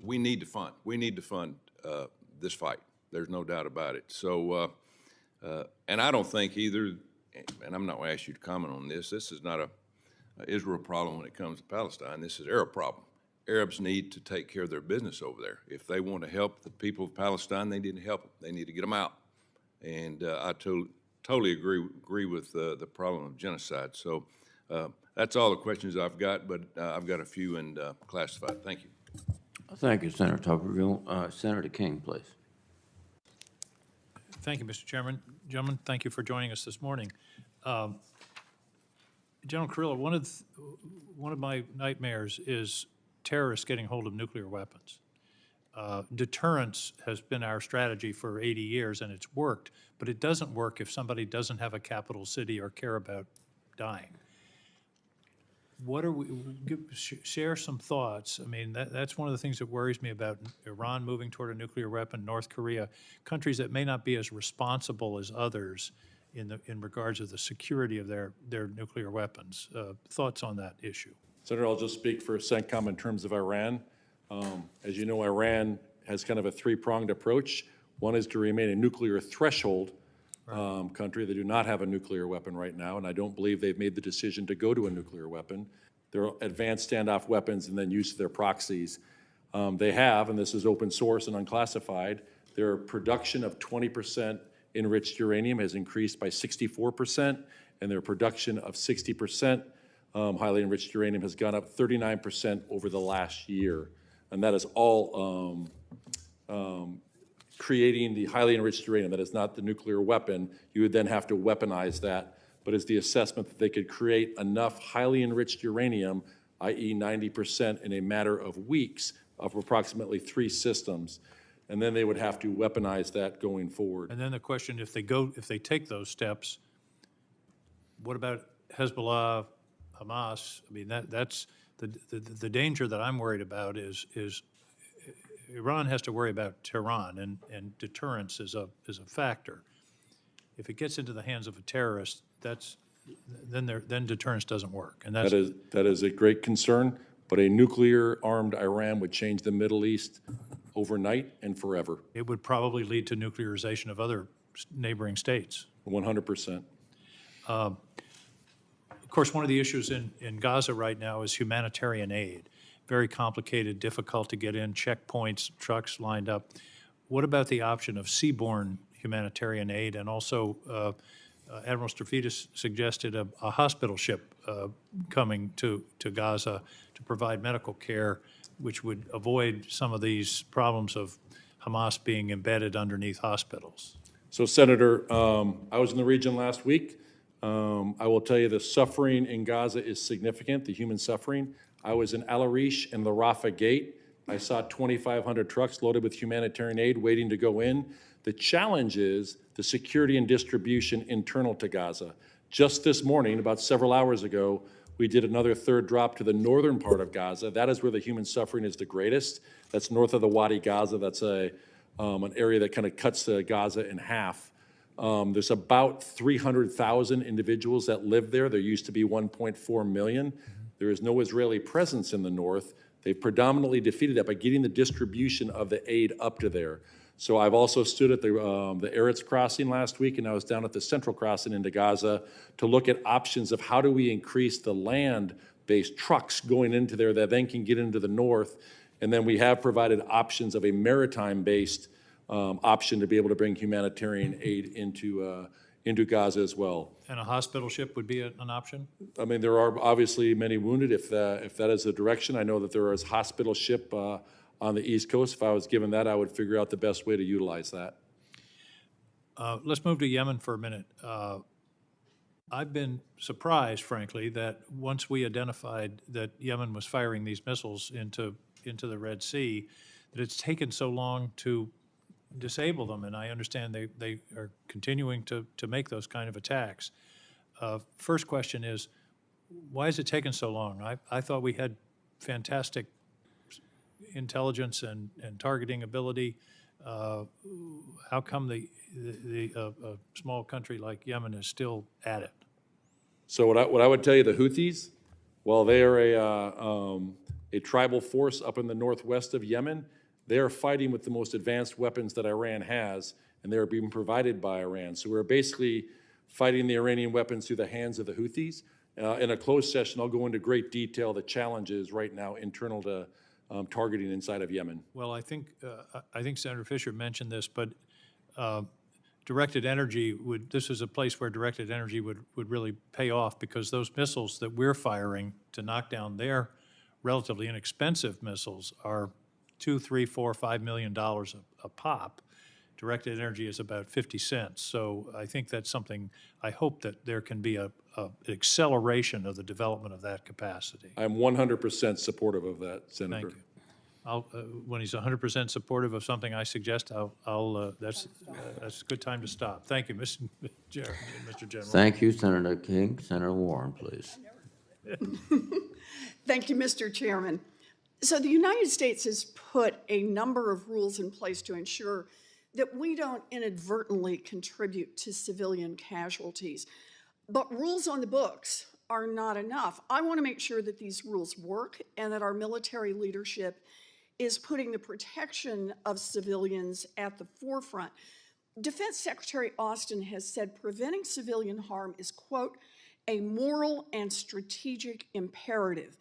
we need to fund. We need to fund this fight. There's no doubt about it. So, and I don't think either. And I'm not going to ask you to comment on this. This is not a Israel problem when it comes to Palestine. This is an Arab problem. Arabs need to take care of their business over there. If they want to help the people of Palestine, they need to help them. They need to get them out. And I totally agree with the problem of genocide. So that's all the questions I've got, but I've got a few in classified. Thank you. Thank you, Senator Tuberville. Senator King, please. Thank you, Mr. Chairman. Gentlemen, thank you for joining us this morning. General Kurilla, one of my nightmares is terrorists getting hold of nuclear weapons. Deterrence has been our strategy for 80 years, and it's worked, but it doesn't work if somebody doesn't have a capital city or care about dying. What are we, share some thoughts. I mean, that's one of the things that worries me about Iran moving toward a nuclear weapon, North Korea, countries that may not be as responsible as others in regards to the security of their nuclear weapons. Thoughts on that issue? Senator, I'll just speak for CENTCOM in terms of Iran. As you know, Iran has kind of a three-pronged approach. One is to remain a nuclear threshold country. They do not have a nuclear weapon right now, and I don't believe they've made the decision to go to a nuclear weapon. Their advanced standoff weapons and then use of their proxies. They have, and this is open source and unclassified, their production of 20% enriched uranium has increased by 64%, and their production of 60% highly enriched uranium has gone up 39% over the last year. And that is all creating the highly enriched uranium. That is not the nuclear weapon. You would then have to weaponize that, but it's the assessment that they could create enough highly enriched uranium, i.e. 90% in a matter of weeks of approximately 3 systems. And then they would have to weaponize that going forward. And then the question, if they take those steps, what about Hezbollah, Hamas? I mean, that's the danger that I'm worried about is Iran has to worry about Tehran, and deterrence is a factor. If it gets into the hands of a terrorist, then deterrence doesn't work. And that is a great concern, but a nuclear-armed Iran would change the Middle East overnight and forever. It would probably lead to nuclearization of other neighboring states. 100%. Of course, one of the issues in Gaza right now is humanitarian aid. Very complicated, difficult to get in, checkpoints, trucks lined up. What about the option of seaborne humanitarian aid? And also, Admiral Stavridis suggested a hospital ship coming to Gaza to provide medical care, which would avoid some of these problems of Hamas being embedded underneath hospitals. So, Senator, I was in the region last week. I will tell you the suffering in Gaza is significant, the human suffering. I was in Al Arish and the Rafah Gate. I saw 2,500 trucks loaded with humanitarian aid waiting to go in. The challenge is the security and distribution internal to Gaza. Just this morning, about several hours ago, we did another third drop to the northern part of Gaza. That is where the human suffering is the greatest. That's north of the Wadi Gaza. That's an area that kind of cuts Gaza in half. There's about 300,000 individuals that live there. There used to be 1.4 million. There is no Israeli presence in the north. They've predominantly defeated that by getting the distribution of the aid up to there. So I've also stood at the Eretz crossing last week, and I was down at the Central crossing into Gaza to look at options of how do we increase the land-based trucks going into there that then can get into the north. And then we have provided options of a maritime-based option to be able to bring humanitarian aid into Gaza as well. And a hospital ship would be an option? I mean, there are obviously many wounded if that is the direction. I know that there is hospital ship on the East Coast. If I was given that, I would figure out the best way to utilize that. Let's move to Yemen for a minute. I've been surprised, frankly, that once we identified that Yemen was firing these missiles into the Red Sea, that it's taken so long to disable them, and I understand they are continuing to make those kind of attacks. First question is, why has it taken so long? I thought we had fantastic intelligence and targeting ability. How come a small country like Yemen is still at it? So what I would tell you, the Houthis, while they are a tribal force up in the northwest of Yemen, they are fighting with the most advanced weapons that Iran has, and they are being provided by Iran. So we're basically fighting the Iranian weapons through the hands of the Houthis. In a closed session, I'll go into great detail the challenges right now internal to targeting inside of Yemen. Well, I think Senator Fisher mentioned this, but directed energy this is a place where directed energy would really pay off, because those missiles that we're firing to knock down their relatively inexpensive missiles are $2, $3, $4, $5 million a pop. Directed energy is about 50 cents. So I think that's something, I hope that there can be an acceleration of the development of that capacity. I'm 100% supportive of that, Senator. Thank you. When he's 100% supportive of something I suggest, that's a good time to stop. Thank you, Mr. General. Thank you, Senator King. Senator Warren, please. Thank you, Mr. Chairman. So the United States has put a number of rules in place to ensure that we don't inadvertently contribute to civilian casualties. But rules on the books are not enough. I want to make sure that these rules work and that our military leadership is putting the protection of civilians at the forefront. Defense Secretary Austin has said preventing civilian harm is, quote, a moral and strategic imperative.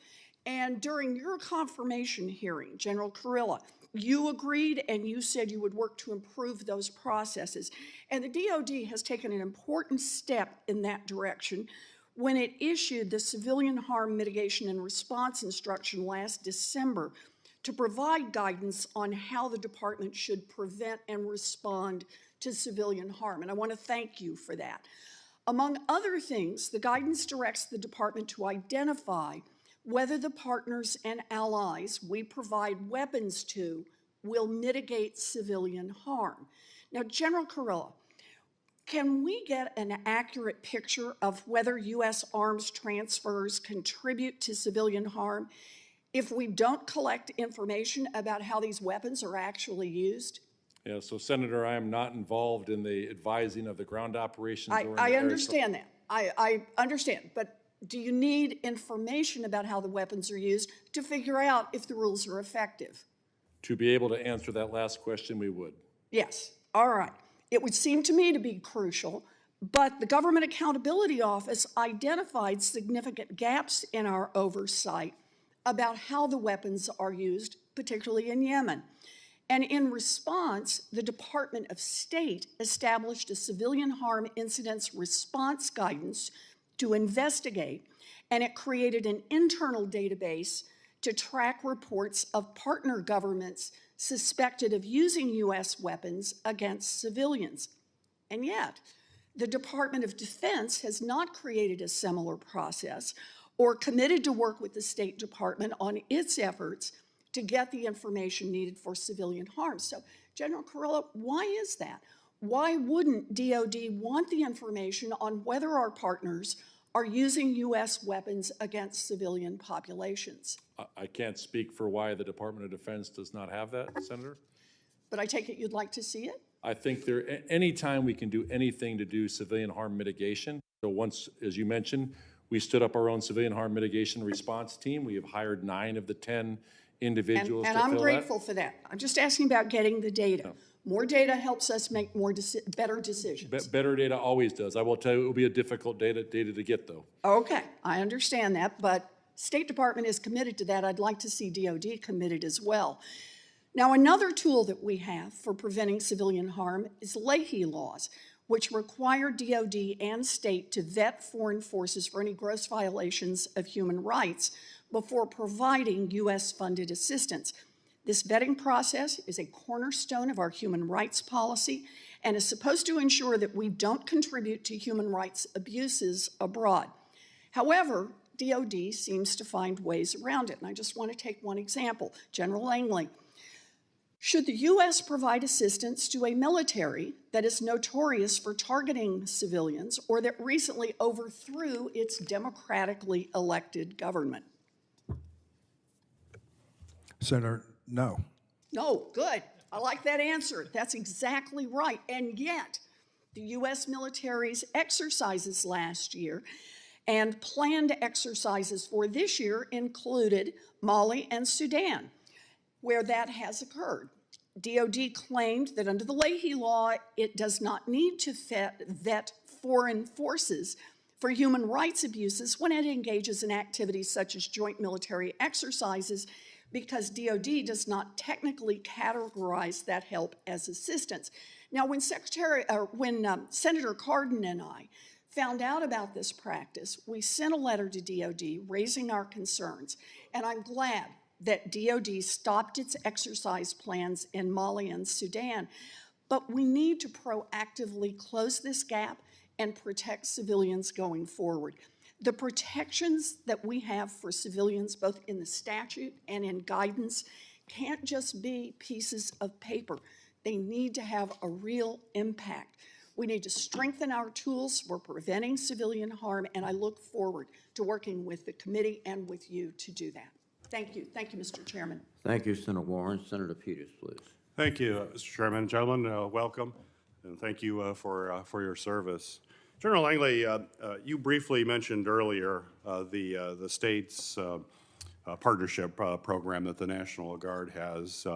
And during your confirmation hearing, General Kurilla, you agreed and you said you would work to improve those processes. And the DoD has taken an important step in that direction when it issued the Civilian Harm Mitigation and Response Instruction last December to provide guidance on how the department should prevent and respond to civilian harm. And I want to thank you for that. Among other things, the guidance directs the department to identify whether the partners and allies we provide weapons to will mitigate civilian harm. Now, General Kurilla, can we get an accurate picture of whether U.S. arms transfers contribute to civilian harm if we don't collect information about how these weapons are actually used? Yeah, so Senator, I am not involved in the advising of the ground operations. I understand that. I understand, but do you need information about how the weapons are used to figure out if the rules are effective? To be able to answer that last question, we would. Yes, all right. It would seem to me to be crucial, but the Government Accountability Office identified significant gaps in our oversight about how the weapons are used, particularly in Yemen. And in response, the Department of State established a civilian harm incidents response guidance to investigate, and it created an internal database to track reports of partner governments suspected of using U.S. weapons against civilians. And yet, the Department of Defense has not created a similar process or committed to work with the State Department on its efforts to get the information needed for civilian harm. So, General Kurilla, why is that? Why wouldn't DoD want the information on whether our partners are using U.S. weapons against civilian populations? I can't speak for why the Department of Defense does not have that, Senator. But I take it you'd like to see it? I think anytime we can do anything to do civilian harm mitigation. So once, as you mentioned, we stood up our own civilian harm mitigation response team. We have hired 9 of the 10 individuals to And fill I'm that. grateful for that. I'm just asking about getting the data. More data helps us make better decisions. Better data always does. I will tell you, it will be a difficult data to get, though. Okay, I understand that, but State Department is committed to that. I'd like to see DOD committed as well. Now, another tool that we have for preventing civilian harm is Leahy laws, which require DOD and state to vet foreign forces for any gross violations of human rights before providing U.S.-funded assistance. This vetting process is a cornerstone of our human rights policy and is supposed to ensure that we don't contribute to human rights abuses abroad. However, DOD seems to find ways around it, and I just want to take one example. General Langley. Should the U.S. provide assistance to a military that is notorious for targeting civilians or that recently overthrew its democratically elected government? Senator, no. No, good. I like that answer. That's exactly right. And yet, the U.S. military's exercises last year and planned exercises for this year included Mali and Sudan, where that has occurred. DOD claimed that under the Leahy law, it does not need to vet foreign forces for human rights abuses when it engages in activities such as joint military exercises, because DOD does not technically categorize that help as assistance. Now, when Senator Cardin and I found out about this practice, we sent a letter to DOD raising our concerns, and I'm glad that DOD stopped its exercise plans in Mali and Sudan. But we need to proactively close this gap and protect civilians going forward. The protections that we have for civilians, both in the statute and in guidance, can't just be pieces of paper. They need to have a real impact. We need to strengthen our tools for preventing civilian harm, and I look forward to working with the committee and with you to do that. Thank you. Thank you, Mr. Chairman. Thank you, Senator Warren. Senator Peters, please. Thank you, Mr. Chairman. Gentlemen, welcome, and thank you for your service. General Langley, you briefly mentioned earlier the state's partnership program that the National Guard has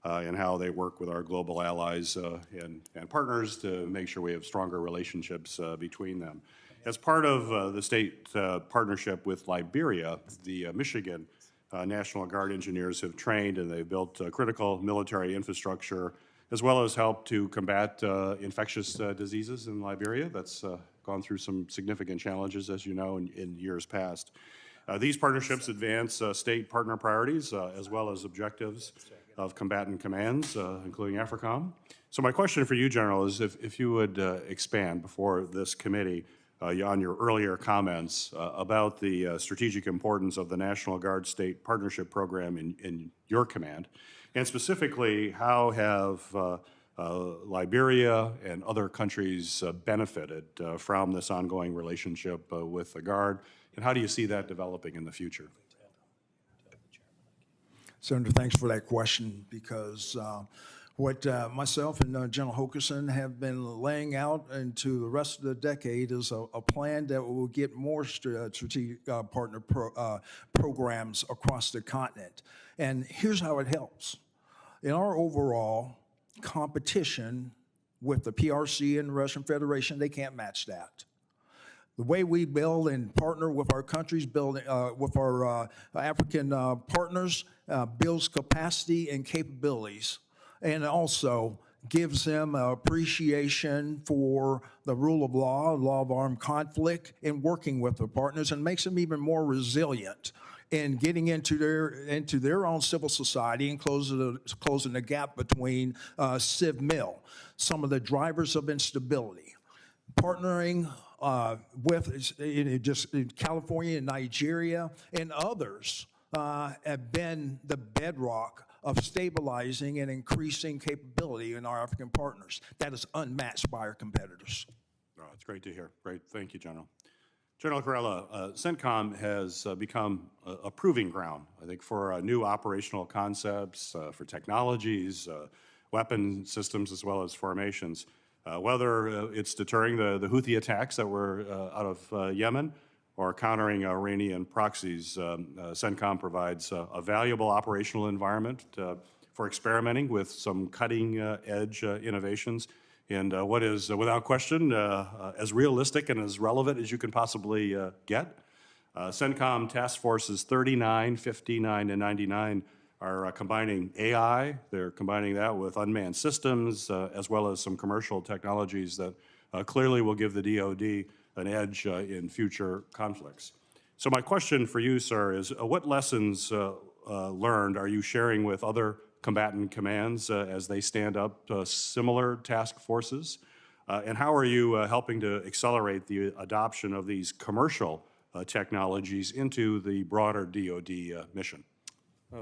and how they work with our global allies and partners to make sure we have stronger relationships between them. As part of the state partnership with Liberia, the Michigan National Guard engineers have trained and they've built critical military infrastructure, as well as helped to combat infectious diseases in Liberia. That's gone through some significant challenges, as you know, in years past. These partnerships advance state partner priorities, as well as objectives of combatant commands, including AFRICOM. So my question for you, General, is if you would expand before this committee on your earlier comments about the strategic importance of the National Guard State Partnership Program in your command, and specifically, how have Liberia and other countries benefited from this ongoing relationship with the Guard, and how do you see that developing in the future? Senator, thanks for that question, because what myself and General Hokerson have been laying out into the rest of the decade is a plan that will get more strategic partner programs across the continent. And here's how it helps. In our overall competition with the PRC and the Russian Federation, they can't match that. The way we build and partner with our countries, with our African partners, builds capacity and capabilities, and also gives them appreciation for the rule of law of armed conflict, and working with the partners, and makes them even more resilient in getting into their own civil society and closing the gap between civ-mil, some of the drivers of instability. Partnering with just California and Nigeria and others have been the bedrock of stabilizing and increasing capability in our African partners. That is unmatched by our competitors. Oh, it's great to hear. Great. Thank you, General. General Kurilla, CENTCOM has become a proving ground, I think, for new operational concepts, for technologies, weapon systems, as well as formations. Whether it's deterring the Houthi attacks that were out of Yemen, or countering Iranian proxies. CENTCOM provides a valuable operational environment for experimenting with some cutting-edge innovations and what is, without question, as realistic and as relevant as you can possibly get. CENTCOM Task Forces 39, 59, and 99 are combining AI. They're combining that with unmanned systems, as well as some commercial technologies that clearly will give the DoD an edge in future conflicts. So my question for you, sir, is what lessons learned are you sharing with other combatant commands as they stand up similar task forces? And how are you helping to accelerate the adoption of these commercial technologies into the broader DoD mission?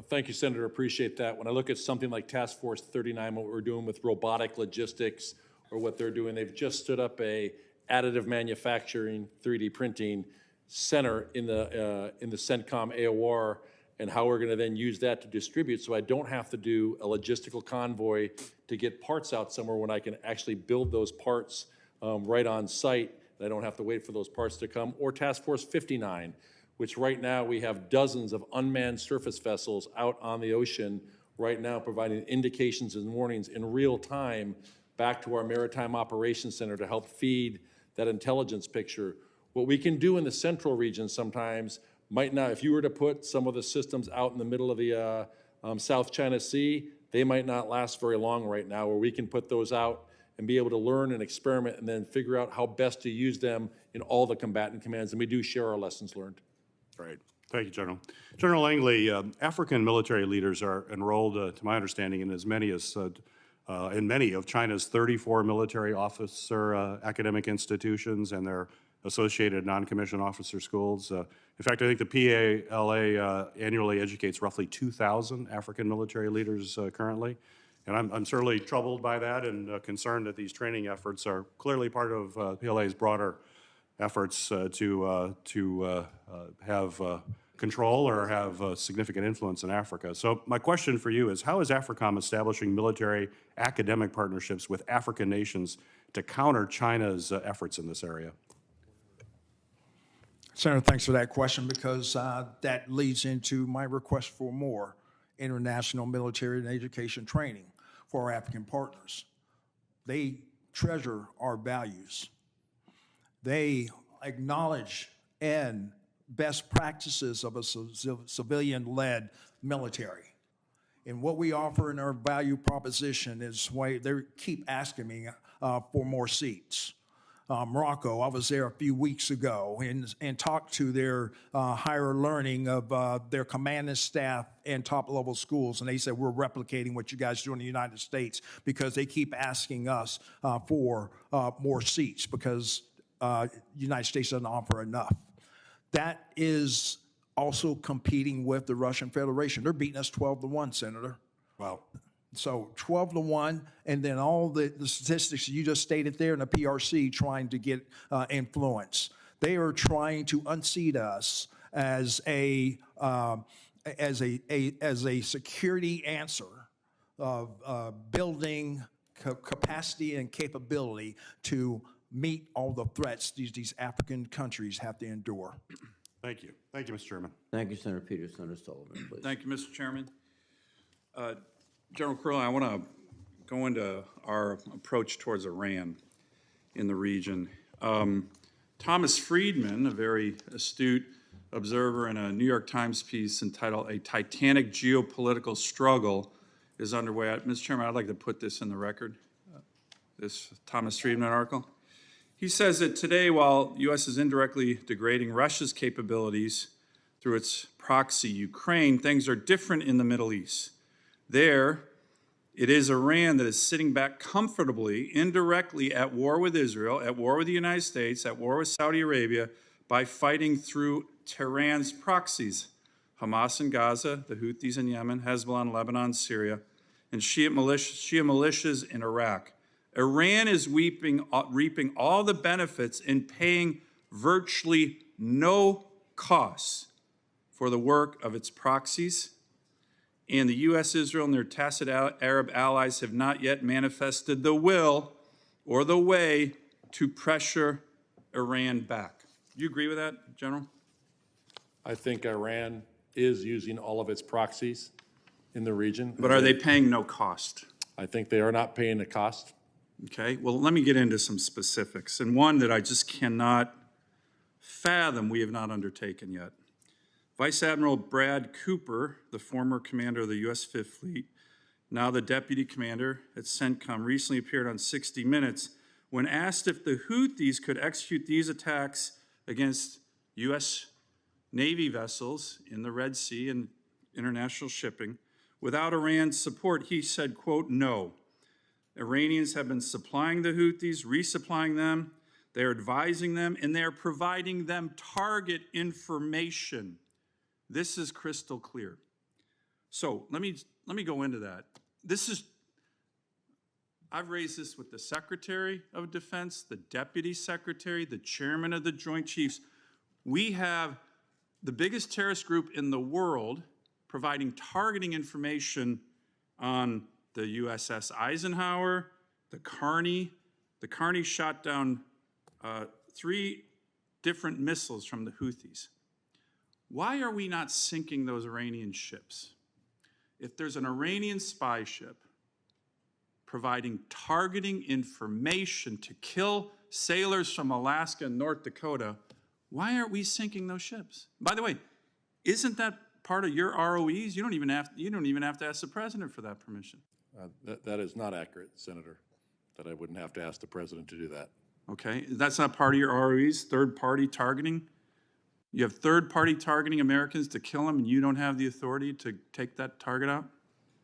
Thank you, Senator. Appreciate that. When I look at something like Task Force 39, what we're doing with robotic logistics, or what they're doing, they've just stood up a additive manufacturing 3D printing center in the CENTCOM AOR, and how we're going to then use that to distribute, so I don't have to do a logistical convoy to get parts out somewhere when I can actually build those parts right on site. I don't have to wait for those parts to come. Or Task Force 59, which right now we have dozens of unmanned surface vessels out on the ocean right now, providing indications and warnings in real time back to our Maritime Operations Center to help feed that intelligence picture. What we can do in the central region sometimes might not, if you were to put some of the systems out in the middle of the South China Sea, they might not last very long right now, where we can put those out and be able to learn and experiment and then figure out how best to use them in all the combatant commands, and we do share our lessons learned. Right. Thank you, General. General Langley, African military leaders are enrolled, to my understanding, in as many as in many of China's 34 military officer academic institutions and their associated non-commissioned officer schools. In fact, I think the PALA annually educates roughly 2,000 African military leaders currently. And I'm certainly troubled by that and concerned that these training efforts are clearly part of PLA's broader efforts to have control or have significant influence in Africa. So my question for you is, how is AFRICOM establishing military academic partnerships with African nations to counter China's efforts in this area? Senator, thanks for that question, because that leads into my request for more international military and education training for our African partners. They treasure our values. They acknowledge and best practices of a civilian-led military. And what we offer in our value proposition is why they keep asking me for more seats. Morocco, I was there a few weeks ago and talked to their higher learning of their commanding staff and top-level schools, and they said, we're replicating what you guys do in the United States, because they keep asking us for more seats, because the United States doesn't offer enough. That is also competing with the Russian Federation. They're beating us 12-1, Senator. Wow. So 12-1, and then all the statistics you just stated there in the PRC trying to get influence. They are trying to unseat us as a security answer of building capacity and capability to meet all the threats these African countries have to endure. Thank you. Thank you, Mr. Chairman. Thank you, Senator Peters. Senator Sullivan, please. Thank you, Mr. Chairman. General Kurilla, I want to go into our approach towards Iran in the region. Thomas Friedman, a very astute observer in a New York Times piece entitled "A Titanic Geopolitical Struggle," is underway. Mr. Chairman, I'd like to put this in the record, this Thomas Friedman article. He says that today, while U.S. is indirectly degrading Russia's capabilities through its proxy Ukraine, things are different in the Middle East. There, it is Iran that is sitting back comfortably, indirectly at war with Israel, at war with the United States, at war with Saudi Arabia, by fighting through Tehran's proxies, Hamas in Gaza, the Houthis in Yemen, Hezbollah in Lebanon, Syria, and Shia militias in Iraq. Iran is reaping all the benefits and paying virtually no costs for the work of its proxies, and the U.S., Israel, and their tacit Arab allies have not yet manifested the will or the way to pressure Iran back. you agree with that, General? I think Iran is using all of its proxies in the region. But are they paying no cost? I think they are not paying the cost. Okay, well, let me get into some specifics, and one that I just cannot fathom we have not undertaken yet. Vice Admiral Brad Cooper, the former commander of the U.S. Fifth Fleet, now the deputy commander at CENTCOM, recently appeared on 60 Minutes when asked if the Houthis could execute these attacks against U.S. Navy vessels in the Red Sea and international shipping without Iran's support. He said, quote, "No. Iranians have been supplying the Houthis, resupplying them, they are advising them, and they are providing them target information." This is crystal clear. So let me go into that. I've raised this with the Secretary of Defense, the Deputy Secretary, the Chairman of the Joint Chiefs. We have the biggest terrorist group in the world providing targeting information on the USS Eisenhower, the Carney. The Carney shot down 3 different missiles from the Houthis. Why are we not sinking those Iranian ships? If there's an Iranian spy ship providing targeting information to kill sailors from Alaska and North Dakota, why aren't we sinking those ships? By the way, isn't that part of your ROEs? You don't even have to ask the president for that permission. That is not accurate, Senator, that I wouldn't have to ask the president to do that. Okay, that's not part of your ROEs, third-party targeting? You have third-party targeting Americans to kill them, and you don't have the authority to take that target out?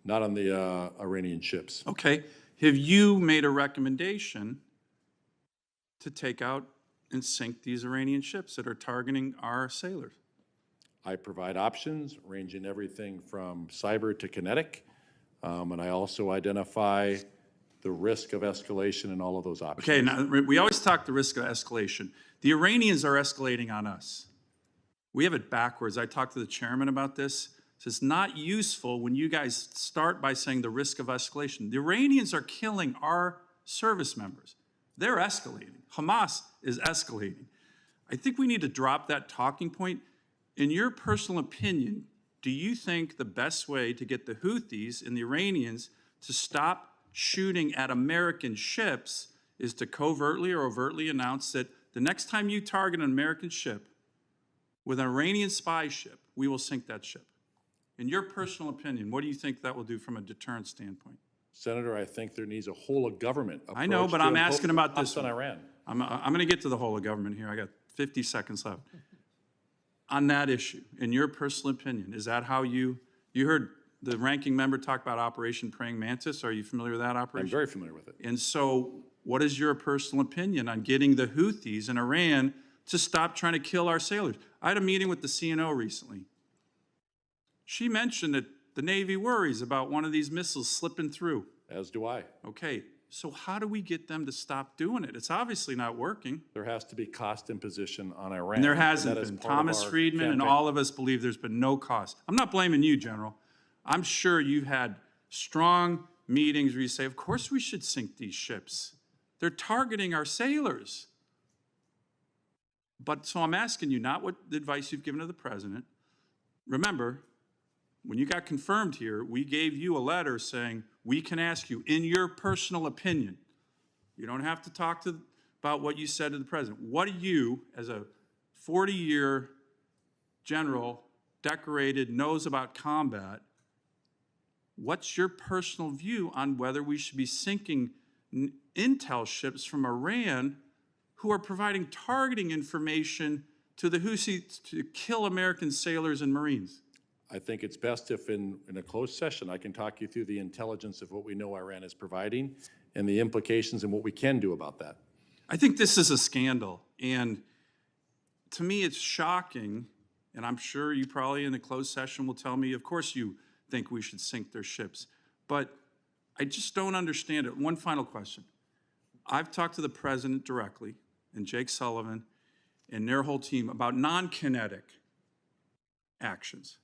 Not on the Iranian ships. Okay, have you made a recommendation to take out and sink these Iranian ships that are targeting our sailors? I provide options ranging everything from cyber to kinetic, and I also identify the risk of escalation in all of those options. Okay, now we always talk the risk of escalation. The Iranians are escalating on us. We have it backwards. I talked to the chairman about this. So it's not useful when you guys start by saying the risk of escalation. The Iranians are killing our service members. They're escalating. Hamas is escalating. I think we need to drop that talking point. In your personal opinion, do you think the best way to get the Houthis and the Iranians to stop shooting at American ships is to covertly or overtly announce that the next time you target an American ship with an Iranian spy ship, we will sink that ship? In your personal opinion, what do you think that will do from a deterrent standpoint? Senator, I think there needs a whole of government approach. I know, but I'm asking about this on one. Iran. I'm going to get to the whole of government here. I got 50 seconds left. On that issue, in your personal opinion, is that how you heard the ranking member talk about Operation Praying Mantis? Are you familiar with that operation? I'm very familiar with it. And so what is your personal opinion on getting the Houthis in Iran to stop trying to kill our sailors? I had a meeting with the CNO recently. She mentioned that the Navy worries about one of these missiles slipping through. As do I. Okay, so how do we get them to stop doing it? It's obviously not working. There has to be cost imposition on Iran. And there hasn't That is been. part of Thomas our Friedman and campaign. all of us believe there's been no cost. I'm not blaming you, General. I'm sure you've had strong meetings where you say, of course we should sink these ships. They're targeting our sailors. But so I'm asking you not what the advice you've given to the president. Remember, when you got confirmed here, we gave you a letter saying we can ask you, in your personal opinion, you don't have to talk about what you said to the president. What do you, as a 40-year general, decorated, knows about combat, what's your personal view on whether we should be sinking intel ships from Iran who are providing targeting information to the Houthis to kill American sailors and Marines? I think it's best if in a closed session, I can talk you through the intelligence of what we know Iran is providing and the implications and what we can do about that. I think this is a scandal. And to me, it's shocking. And I'm sure you probably in the closed session will tell me, of course you think we should sink their ships. But I just don't understand it. One final question. I've talked to the president directly and Jake Sullivan and their whole team about non-kinetic actions,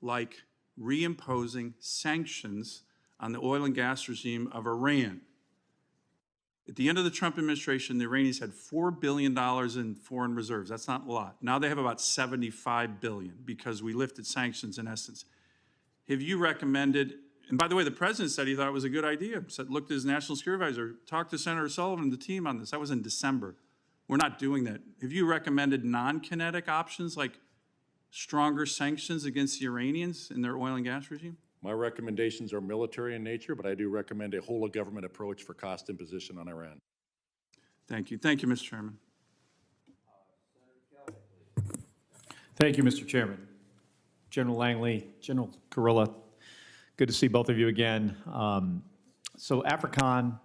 like reimposing sanctions on the oil and gas regime of Iran. At the end of the Trump administration, the Iranians had $4 billion in foreign reserves. That's not a lot. Now they have about $75 billion because we lifted sanctions in essence. Have you recommended, and by the way, the president said he thought it was a good idea. Said, looked at his national security advisor, talked to Senator Sullivan and the team on this. That was in December. We're not doing that. Have you recommended non-kinetic options like stronger sanctions against the Iranians in their oil and gas regime? My recommendations are military in nature, but I do recommend a whole-of-government approach for cost imposition on Iran. Thank you. Thank you, Mr. Chairman. Thank you, Mr. Chairman. General Langley, General Kurilla, good to see both of you again. So AFRICOM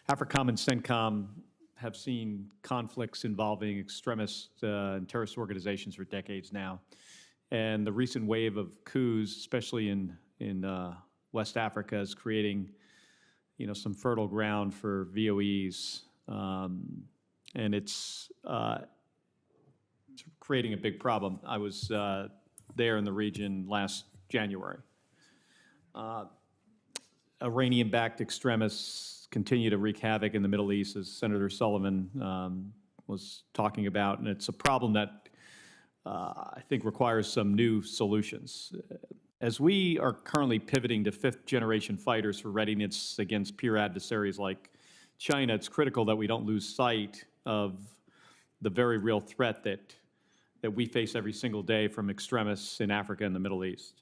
and CENTCOM have seen conflicts involving extremist and terrorist organizations for decades now. And the recent wave of coups, especially in West Africa, is creating, some fertile ground for VOEs, and it's creating a big problem. I was there in the region last January. Iranian-backed extremists continue to wreak havoc in the Middle East, as Senator Sullivan was talking about, and it's a problem that I think requires some new solutions. As we are currently pivoting to fifth-generation fighters for readiness against peer adversaries like China, it's critical that we don't lose sight of the very real threat that we face every single day from extremists in Africa and the Middle East.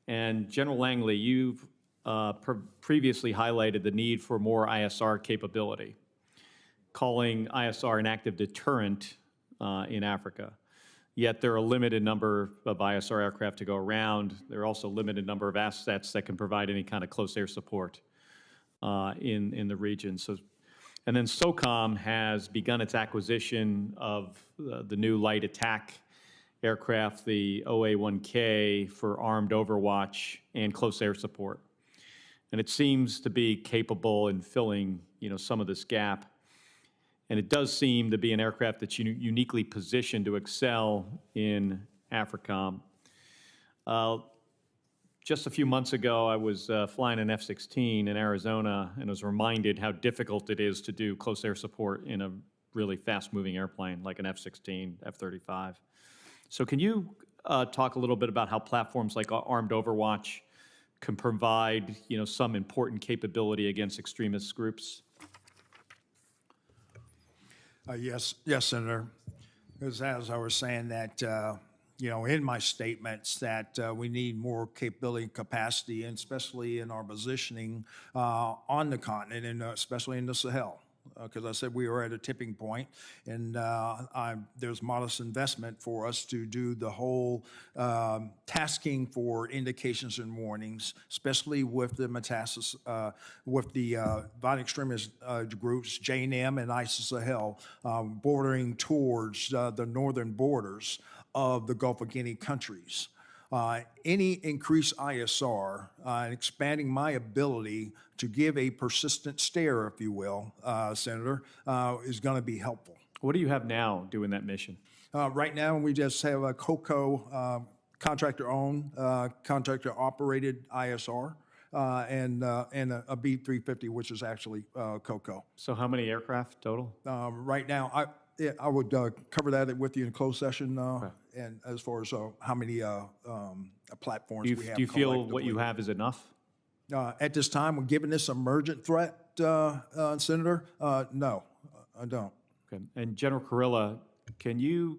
And General Langley, you've previously highlighted the need for more ISR capability, calling ISR an active deterrent in Africa. Yet there are a limited number of ISR aircraft to go around. There are also a limited number of assets that can provide any kind of close air support in the region. And then SOCOM has begun its acquisition of the new light attack aircraft, the OA-1K, for armed overwatch and close air support. And it seems to be capable in filling, some of this gap. And it does seem to be an aircraft that's uniquely positioned to excel in AFRICOM. Just a few months ago, I was flying an F-16 in Arizona and was reminded how difficult it is to do close air support in a really fast-moving airplane like an F-16, F-35. So can you talk a little bit about how platforms like Armed Overwatch can provide, some important capability against extremist groups? Yes, Senator. Because as I was saying that, in my statements that we need more capability and capacity, and especially in our positioning on the continent, and especially in the Sahel. Because I said we are at a tipping point, and there's modest investment for us to do the whole tasking for indications and warnings, especially with the metastasis, with the violent extremist groups, JNM and ISIS-Sahel, bordering towards the northern borders of the Gulf of Guinea countries. Any increased ISR and expanding my ability to give a persistent stare, if you will, Senator, is going to be helpful. What do you have now doing that mission? Right now, we just have a COCO, contractor-owned, contractor-operated ISR, and a B-350, which is actually COCO. So how many aircraft total? Right now, I would cover that with you in closed session, and as far as how many platforms we have. Do you feel what you have is enough? At this time, given this emergent threat, Senator, no, I don't. Okay. And General Kurilla, can you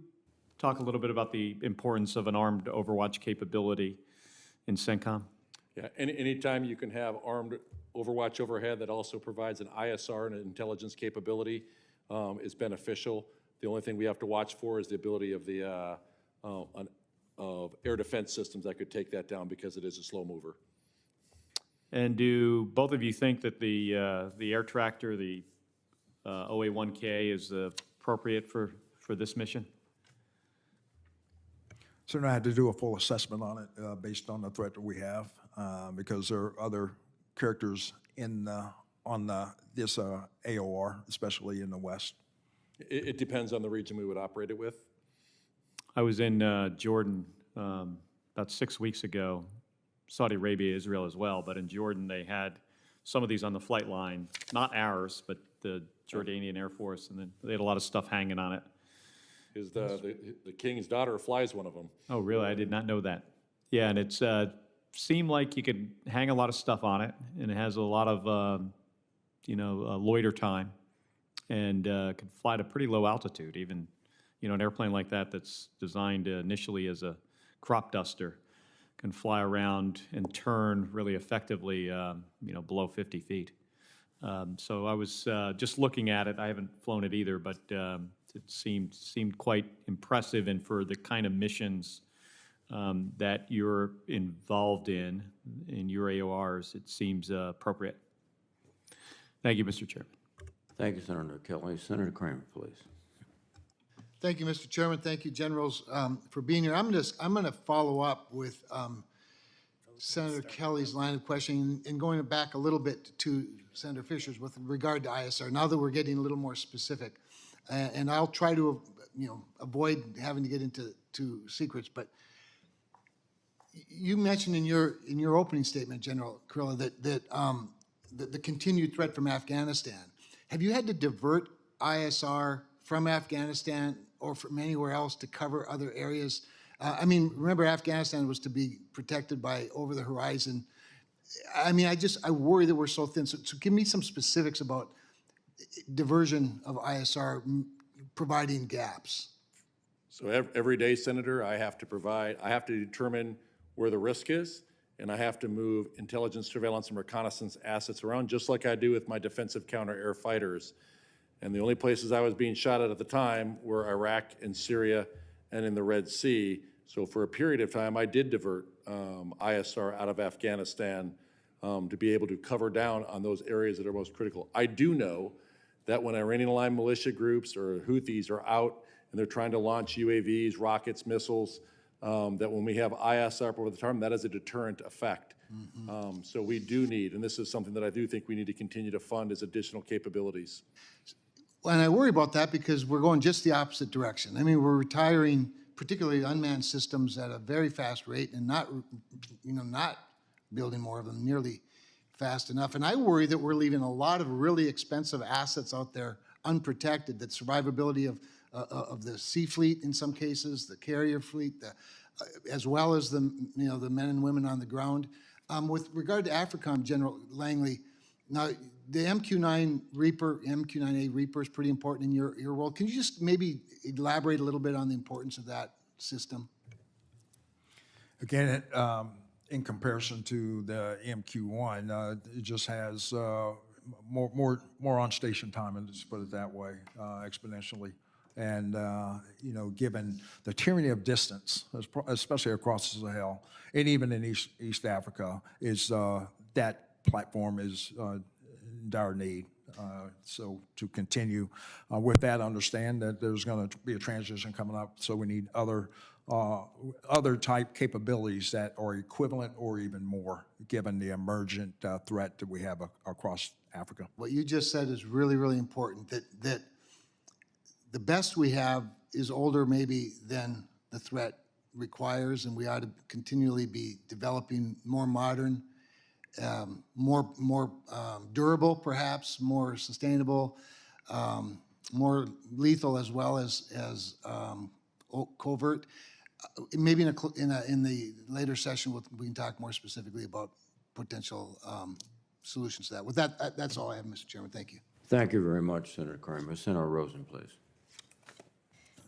talk a little bit about the importance of an armed overwatch capability in CENTCOM? Yeah, anytime you can have armed overwatch overhead that also provides an ISR and an intelligence capability is beneficial. The only thing we have to watch for is the ability of the of air defense systems that could take that down, because it is a slow mover. And do both of you think that the air tractor, the OA-1K, is appropriate for this mission? So I had to do a full assessment on it based on the threat that we have, because there are other characters on this AOR, especially in the West. It depends on the region we would operate it with. I was in Jordan about 6 weeks ago, Saudi Arabia, Israel as well, but in Jordan they had some of these on the flight line, not ours, but the Jordanian Air Force, and then they had a lot of stuff hanging on it. The king's daughter flies one of them. Oh, really? I did not know that. Yeah, and it's seemed like you could hang a lot of stuff on it, and it has a lot of loiter time, and could fly at a pretty low altitude. Even an airplane like that that's designed initially as a crop duster can fly around and turn really effectively, below 50 feet. So I was just looking at it. I haven't flown it either, but it seemed quite impressive, and for the kind of missions that you're involved in your AORs, it seems appropriate. Thank you, Mr. Chairman. Thank you, Senator Kelly. Senator Kramer, please. Thank you, Mr. Chairman. Thank you, Generals, for being here. I'm going to follow up with Senator Kelly's line of questioning and going back a little bit to Senator Fisher's with regard to ISR, now that we're getting a little more specific. And I'll try to, avoid having to get into secrets, but you mentioned in your opening statement, General Kurilla, that the continued threat from Afghanistan. Have you had to divert ISR from Afghanistan or from anywhere else to cover other areas? Remember, Afghanistan was to be protected by over-the-horizon. I worry that we're so thin. So give me some specifics about diversion of ISR providing gaps. So every day, Senator, I have to determine where the risk is, and I have to move intelligence, surveillance, and reconnaissance assets around, just like I do with my defensive counter-air fighters. And the only places I was being shot at the time were Iraq and Syria and in the Red Sea. So for a period of time, I did divert ISR out of Afghanistan to be able to cover down on those areas that are most critical. I do know that when Iranian-aligned militia groups or Houthis are out and they're trying to launch UAVs, rockets, missiles, that when we have ISR over the time, that has a deterrent effect. Mm-hmm. So we do need, and this is something that I do think we need to continue to fund as additional capabilities. Well, and I worry about that because we're going just the opposite direction. We're retiring particularly unmanned systems at a very fast rate and not building more of them nearly fast enough. And I worry that we're leaving a lot of really expensive assets out there unprotected, that survivability of the sea fleet in some cases, the carrier fleet, as well as the men and women on the ground. With regard to AFRICOM, General Langley, now the MQ-9 Reaper, MQ-9A Reaper is pretty important in your role. Can you just maybe elaborate a little bit on the importance of that system? Again, in comparison to the MQ-1, it just has more on-station time, and just put it that way, exponentially. And, given the tyranny of distance, especially across the Sahel, and even in East Africa, is that platform is in dire need. So to continue with that, understand that there's going to be a transition coming up, so we need other type capabilities that are equivalent or even more, given the emergent threat that we have across Africa. What you just said is really, really important, that the best we have is older maybe than the threat requires, and we ought to continually be developing more modern, more durable, perhaps, more sustainable, more lethal as well as covert. Maybe in the later session, we can talk more specifically about potential solutions to that. With that, that's all I have, Mr. Chairman. Thank you. Thank you very much, Senator Kramer. Senator Rosen, please.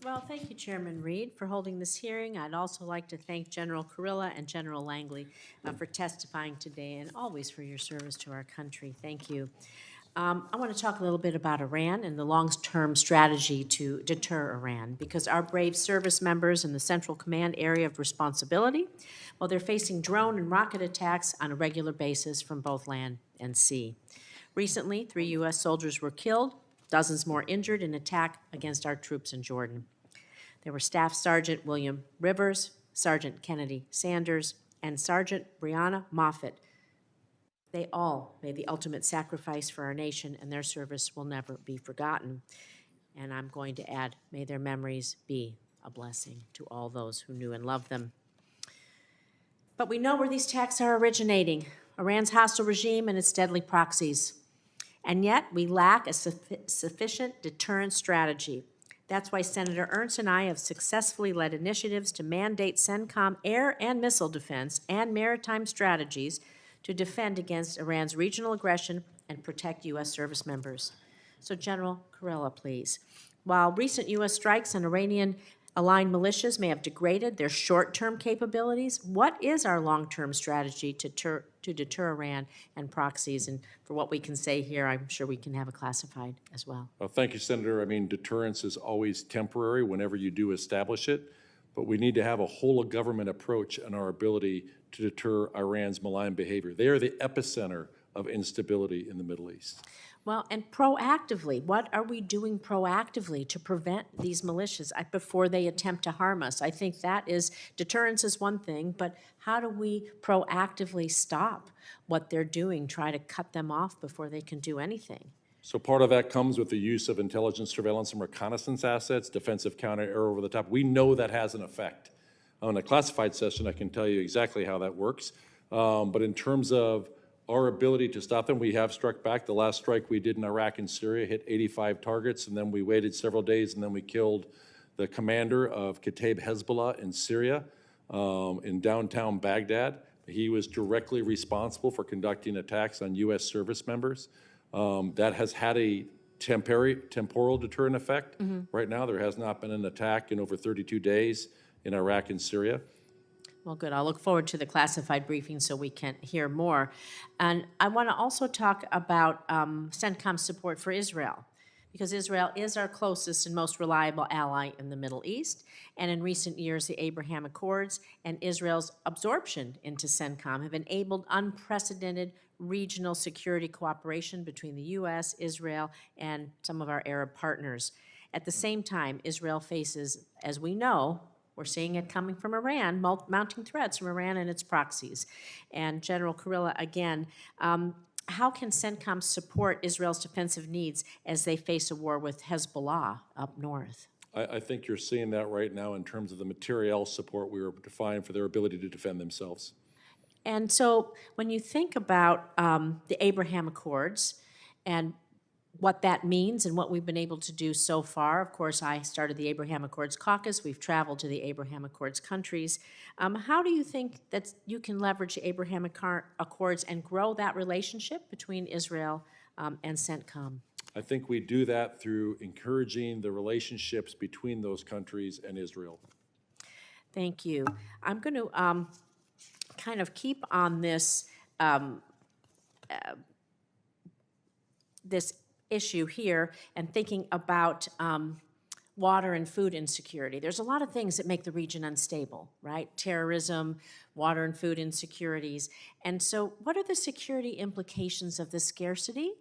Well, thank you, Chairman Reed, for holding this hearing. I'd also like to thank General Kurilla and General Langley for testifying today, and always for your service to our country. Thank you. I want to talk a little bit about Iran and the long-term strategy to deter Iran, because our brave service members in the Central Command area of responsibility, well, they're facing drone and rocket attacks on a regular basis from both land and sea. Recently, 3 U.S. soldiers were killed, dozens more injured in attack against our troops in Jordan. There were Staff Sergeant William Rivers, Sergeant Kennedy Sanders, and Sergeant Brianna Moffitt. They all made the ultimate sacrifice for our nation, and their service will never be forgotten. And I'm going to add, may their memories be a blessing to all those who knew and loved them. But we know where these attacks are originating. Iran's hostile regime and its deadly proxies. And yet, we lack a sufficient deterrent strategy. That's why Senator Ernst and I have successfully led initiatives to mandate CENTCOM air and missile defense and maritime strategies to defend against Iran's regional aggression and protect U.S. service members. So, General Kurilla, please. While recent U.S. strikes on Iranian-aligned militias may have degraded their short-term capabilities, what is our long-term strategy to deter Iran and proxies? And for what we can say here, I'm sure we can have a classified as well. Well, thank you, Senator. I mean, deterrence is always temporary whenever you do establish it, but we need to have a whole-of-government approach in our ability to deter Iran's malign behavior. They are the epicenter of instability in the Middle East. Well, and proactively, what are we doing proactively to prevent these militias before they attempt to harm us? I think that is, deterrence is one thing, but how do we proactively stop what they're doing, try to cut them off before they can do anything? So part of that comes with the use of intelligence, surveillance, and reconnaissance assets, defensive counter, air over the top. We know that has an effect. On a classified session, I can tell you exactly how that works. But in terms of our ability to stop them, we have struck back. The last strike we did in Iraq and Syria hit 85 targets, and then we waited several days, and then we killed the commander of Kataib Hezbollah in Syria, in downtown Baghdad. He was directly responsible for conducting attacks on U.S. service members. That has had a temporal deterrent effect. Right now, there has not been an attack in over 32 days in Iraq and Syria. Well, good. I'll look forward to the classified briefing so we can hear more. And I want to also talk about CENTCOM's support for Israel, because Israel is our closest and most reliable ally in the Middle East. And in recent years, the Abraham Accords and Israel's absorption into CENTCOM have enabled unprecedented regional security cooperation between the U.S., Israel, and some of our Arab partners. At the same time, Israel faces, as we know, we're seeing it coming from Iran, mounting threats from Iran and its proxies. And General Kurilla, again, how can CENTCOM support Israel's defensive needs as they face a war with Hezbollah up north? I think you're seeing that right now in terms of the materiel support we are defining for their ability to defend themselves. And so when you think about the Abraham Accords and what that means and what we've been able to do so far. Of course, I started the Abraham Accords Caucus. We've traveled to the Abraham Accords countries. How do you think that you can leverage the Abraham Accords and grow that relationship between Israel and CENTCOM? I think we do that through encouraging the relationships between those countries and Israel. Thank you. I'm going to kind of keep on this this issue here and thinking about water and food insecurity. There's a lot of things that make the region unstable, right? Terrorism, water and food insecurities. And so what are the security implications of the scarcity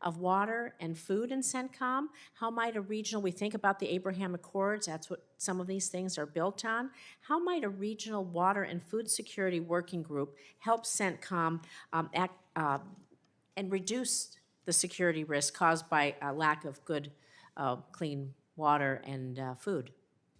of water and food in CENTCOM? How might a regional, we think about the Abraham Accords, that's what some of these things are built on. How might a regional water and food security working group help CENTCOM act and reduce the security risk caused by a lack of good, clean water and food?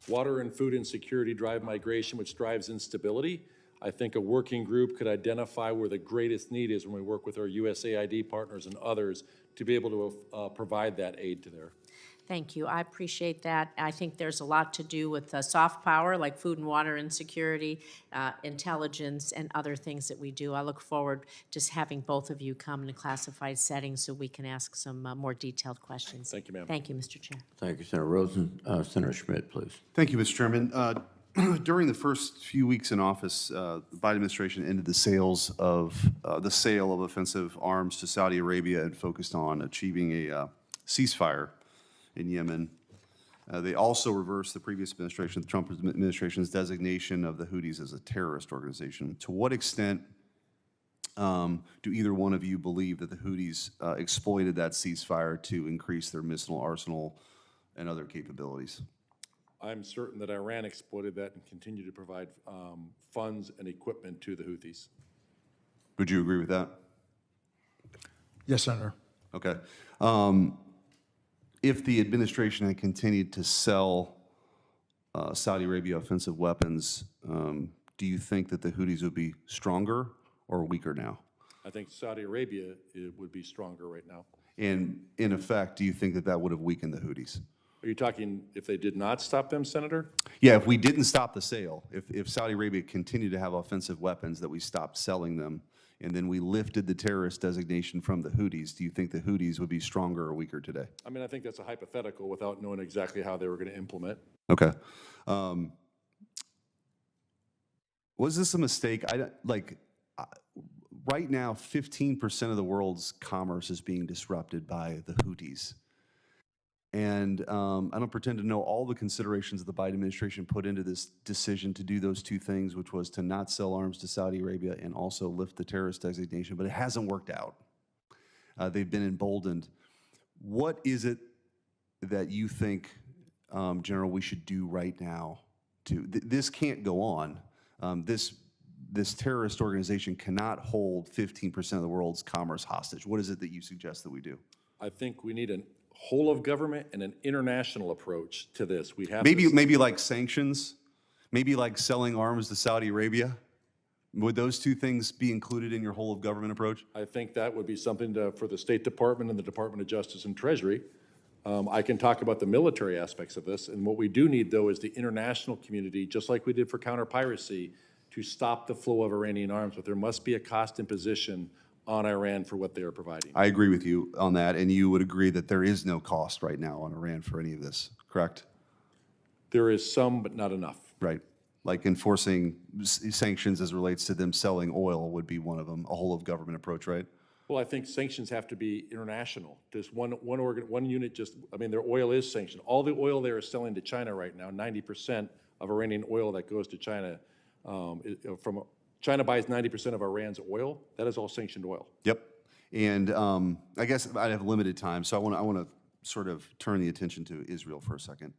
Water and food insecurity drive migration, which drives instability. I think a working group could identify where the greatest need is when we work with our USAID partners and others to be able to provide that aid to there. Thank you. I appreciate that. I think there's a lot to do with soft power, like food and water insecurity, intelligence, and other things that we do. I look forward to having both of you come in a classified setting so we can ask some more detailed questions. Thank you, ma'am. Thank you, Mr. Chair. Thank you, Senator Rosen. Senator Schmidt, please. Thank you, Mr. Chairman. During the first few weeks in office, the Biden administration ended the sale of offensive arms to Saudi Arabia and focused on achieving a ceasefire in Yemen. They also reversed the previous administration, the Trump administration's designation of the Houthis as a terrorist organization. To what extent do either one of you believe that the Houthis exploited that ceasefire to increase their missile arsenal and other capabilities? I'm certain that Iran exploited that and continue to provide funds and equipment to the Houthis. Would you agree with that? Yes, Senator. Okay. If the administration had continued to sell Saudi Arabia offensive weapons, do you think that the Houthis would be stronger or weaker now? I think Saudi Arabia it would be stronger right now. And in effect, do you think that that would have weakened the Houthis? Are you talking if they did not stop them, Senator? Yeah, if we didn't stop the sale, if Saudi Arabia continued to have offensive weapons, that we stopped selling them, and then we lifted the terrorist designation from the Houthis, do you think the Houthis would be stronger or weaker today? I mean, I think that's a hypothetical without knowing exactly how they were going to implement. Okay. Was this a mistake? Right now, 15% of the world's commerce is being disrupted by the Houthis. And I don't pretend to know all the considerations that the Biden administration put into this decision to do those two things, which was to not sell arms to Saudi Arabia and also lift the terrorist designation, but it hasn't worked out. They've been emboldened. What is it that you think, General, we should do right now this can't go on. This terrorist organization cannot hold 15% of the world's commerce hostage. What is it that you suggest that we do? I think we need a whole of government and an international approach to this. We have maybe like sanctions, maybe like selling arms to Saudi Arabia. Would those two things be included in your whole of government approach? I think that would be something for the State Department and the Department of Justice and Treasury. I can talk about the military aspects of this, and what we do need, though, is the international community, just like we did for counter-piracy, to stop the flow of Iranian arms, but there must be a cost imposition on Iran for what they are providing. I agree with you on that, and you would agree that there is no cost right now on Iran for any of this, correct? There is some, but not enough. Right. Like enforcing sanctions as relates to them selling oil would be one of them, a whole of government approach, right? Well, I think sanctions have to be international. Just one unit I mean, their oil is sanctioned. All the oil they are selling to China right now, 90% of Iranian oil that goes to China, China buys 90% of Iran's oil. That is all sanctioned oil. Yep. And I guess I have limited time, so I want to sort of turn the attention to Israel for a second.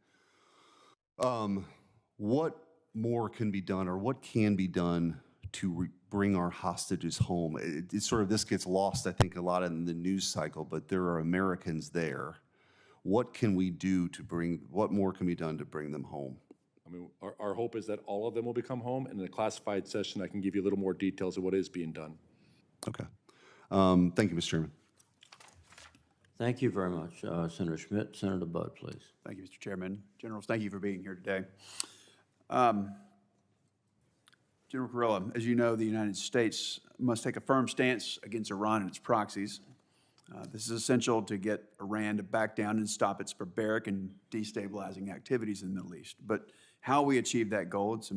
What more can be done, or what can be done to bring our hostages home? It's sort of, this gets lost, I think, a lot in the news cycle, but there are Americans there. What can we do what more can be done to bring them home? I mean, our hope is that all of them will become home, and in the classified session, I can give you a little more details of what is being done. Okay. Thank you, Mr. Chairman. Thank you very much. Senator Schmidt, Senator Budd, please. Thank you, Mr. Chairman. Generals, thank you for being here today. General Kurilla, as you know, the United States must take a firm stance against Iran and its proxies. This is essential to get Iran to back down and stop its barbaric and destabilizing activities in the Middle East. But how we achieve that goal, it's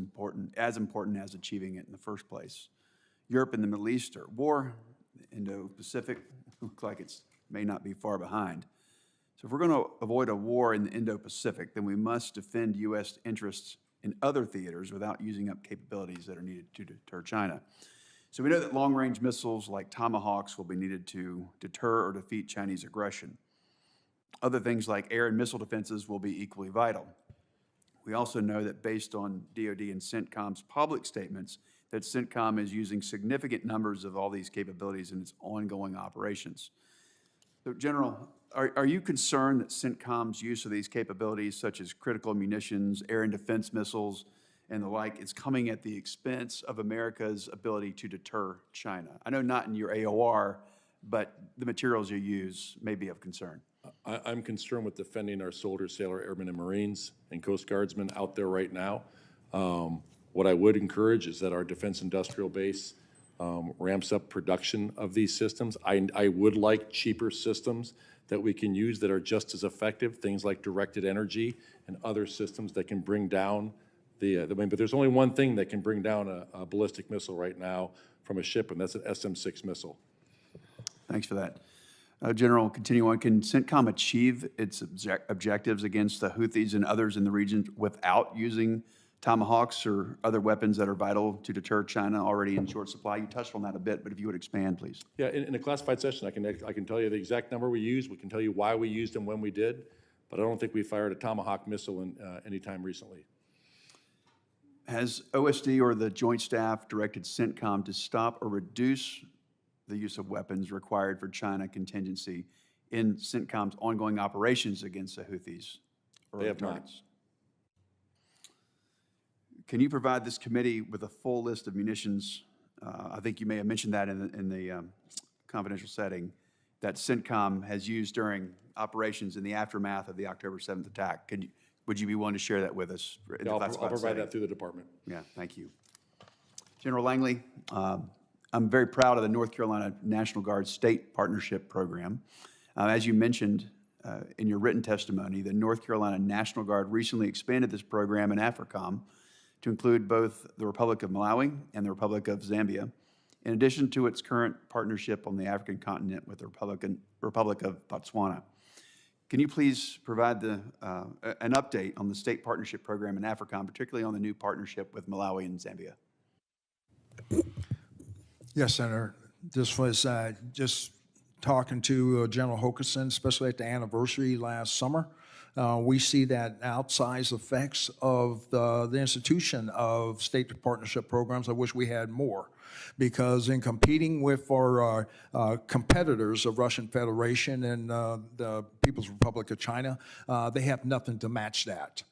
as important as achieving it in the first place. Europe and the Middle East are at war. The Indo-Pacific looks like it may not be far behind. So if we're going to avoid a war in the Indo-Pacific, then we must defend U.S. interests in other theaters without using up capabilities that are needed to deter China. So we know that long-range missiles like Tomahawks will be needed to deter or defeat Chinese aggression. Other things like air and missile defenses will be equally vital. We also know that based on DoD and CENTCOM's public statements, that CENTCOM is using significant numbers of all these capabilities in its ongoing operations. So, General, are you concerned that CENTCOM's use of these capabilities, such as critical munitions, air and defense missiles, and the like, is coming at the expense of America's ability to deter China? I know not in your AOR, but the materials you use may be of concern. I'm concerned with defending our soldiers, sailor, airmen, and Marines and Coast Guardsmen out there right now. What I would encourage is that our defense industrial base ramps up production of these systems. I would like cheaper systems that we can use that are just as effective, things like directed energy and other systems that can bring down but there's only one thing that can bring down a ballistic missile right now from a ship, and that's an SM-6 missile. Thanks for that. General, continue on. Can CENTCOM achieve its objectives against the Houthis and others in the region without using Tomahawks or other weapons that are vital to deter China already in short supply? You touched on that a bit, but if you would expand, please. Yeah, in a classified session, I can tell you the exact number we used. We can tell you why we used them when we did, but I don't think we fired a Tomahawk missile any time recently. Has OSD or the Joint Staff directed CENTCOM to stop or reduce the use of weapons required for China contingency in CENTCOM's ongoing operations against the Houthis? They have not. Can you provide this committee with a full list of munitions I think you may have mentioned that in the confidential setting, that CENTCOM has used during operations in the aftermath of the October 7th attack. Would you be willing to share that with us? In the I'll classified provide setting? that through the department. Yeah, thank you. General Langley, I'm very proud of the North Carolina National Guard State Partnership Program. As you mentioned in your written testimony, the North Carolina National Guard recently expanded this program in AFRICOM to include both the Republic of Malawi and the Republic of Zambia, in addition to its current partnership on the African continent with the Republic of Botswana. Can you please provide an update on the state partnership program in AFRICOM, particularly on the new partnership with Malawi and Zambia? Yes, Senator. This was just talking to General Hokanson, especially at the anniversary last summer. We see that outsized effects of the institution of state partnership programs. I wish we had more, because in competing with our competitors of Russian Federation and the People's Republic of China, they have nothing to match that.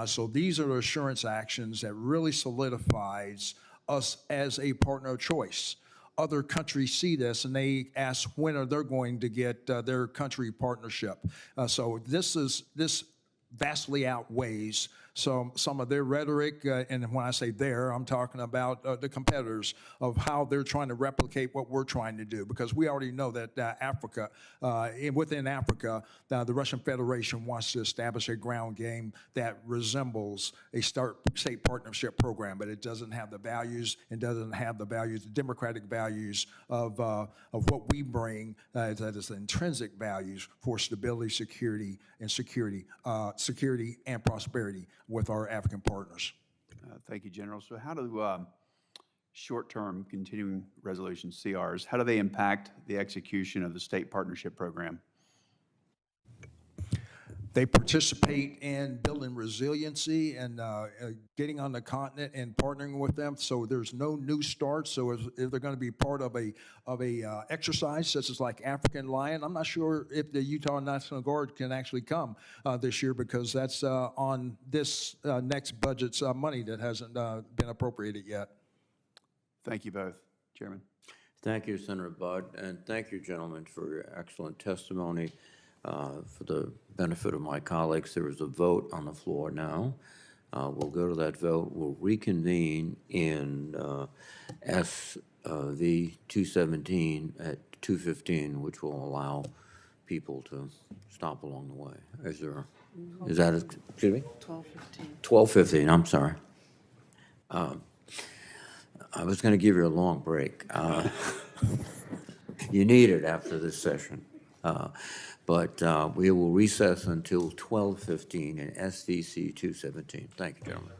So these are the assurance actions that really solidifies us as a partner of choice. Other countries see this and they ask when are they going to get their country partnership. So this vastly outweighs some of their rhetoric, and when I say there, I'm talking about the competitors of how they're trying to replicate what we're trying to do, because we already know that Africa, within Africa, the Russian Federation wants to establish a ground game that resembles a state partnership program, but it doesn't have the values and doesn't have the values, the democratic values of what we bring, that is the intrinsic values for stability, security and prosperity with our African partners. Thank you, General. So how do short-term continuing resolution CRs, how do they impact the execution of the state partnership program? They participate in building resiliency and getting on the continent and partnering with them. So there's no new starts. So if they're going to be part of a exercise such as like African Lion, I'm not sure if the Utah National Guard can actually come this year, because that's on this next budget's money that hasn't been appropriated yet. Thank you both, Chairman. Thank you, Senator Budd, and thank you, gentlemen, for your excellent testimony. For the benefit of my colleagues, there is a vote on the floor now. We'll go to that vote. We'll reconvene in SV 217 at 2:15, which will allow people to stop along the way. Is that, excuse me? 12:15. 12:15, I'm sorry. I was going to give you a long break. You need it after this session. But we will recess until 12:15 in SVC 217. Thank you, gentlemen.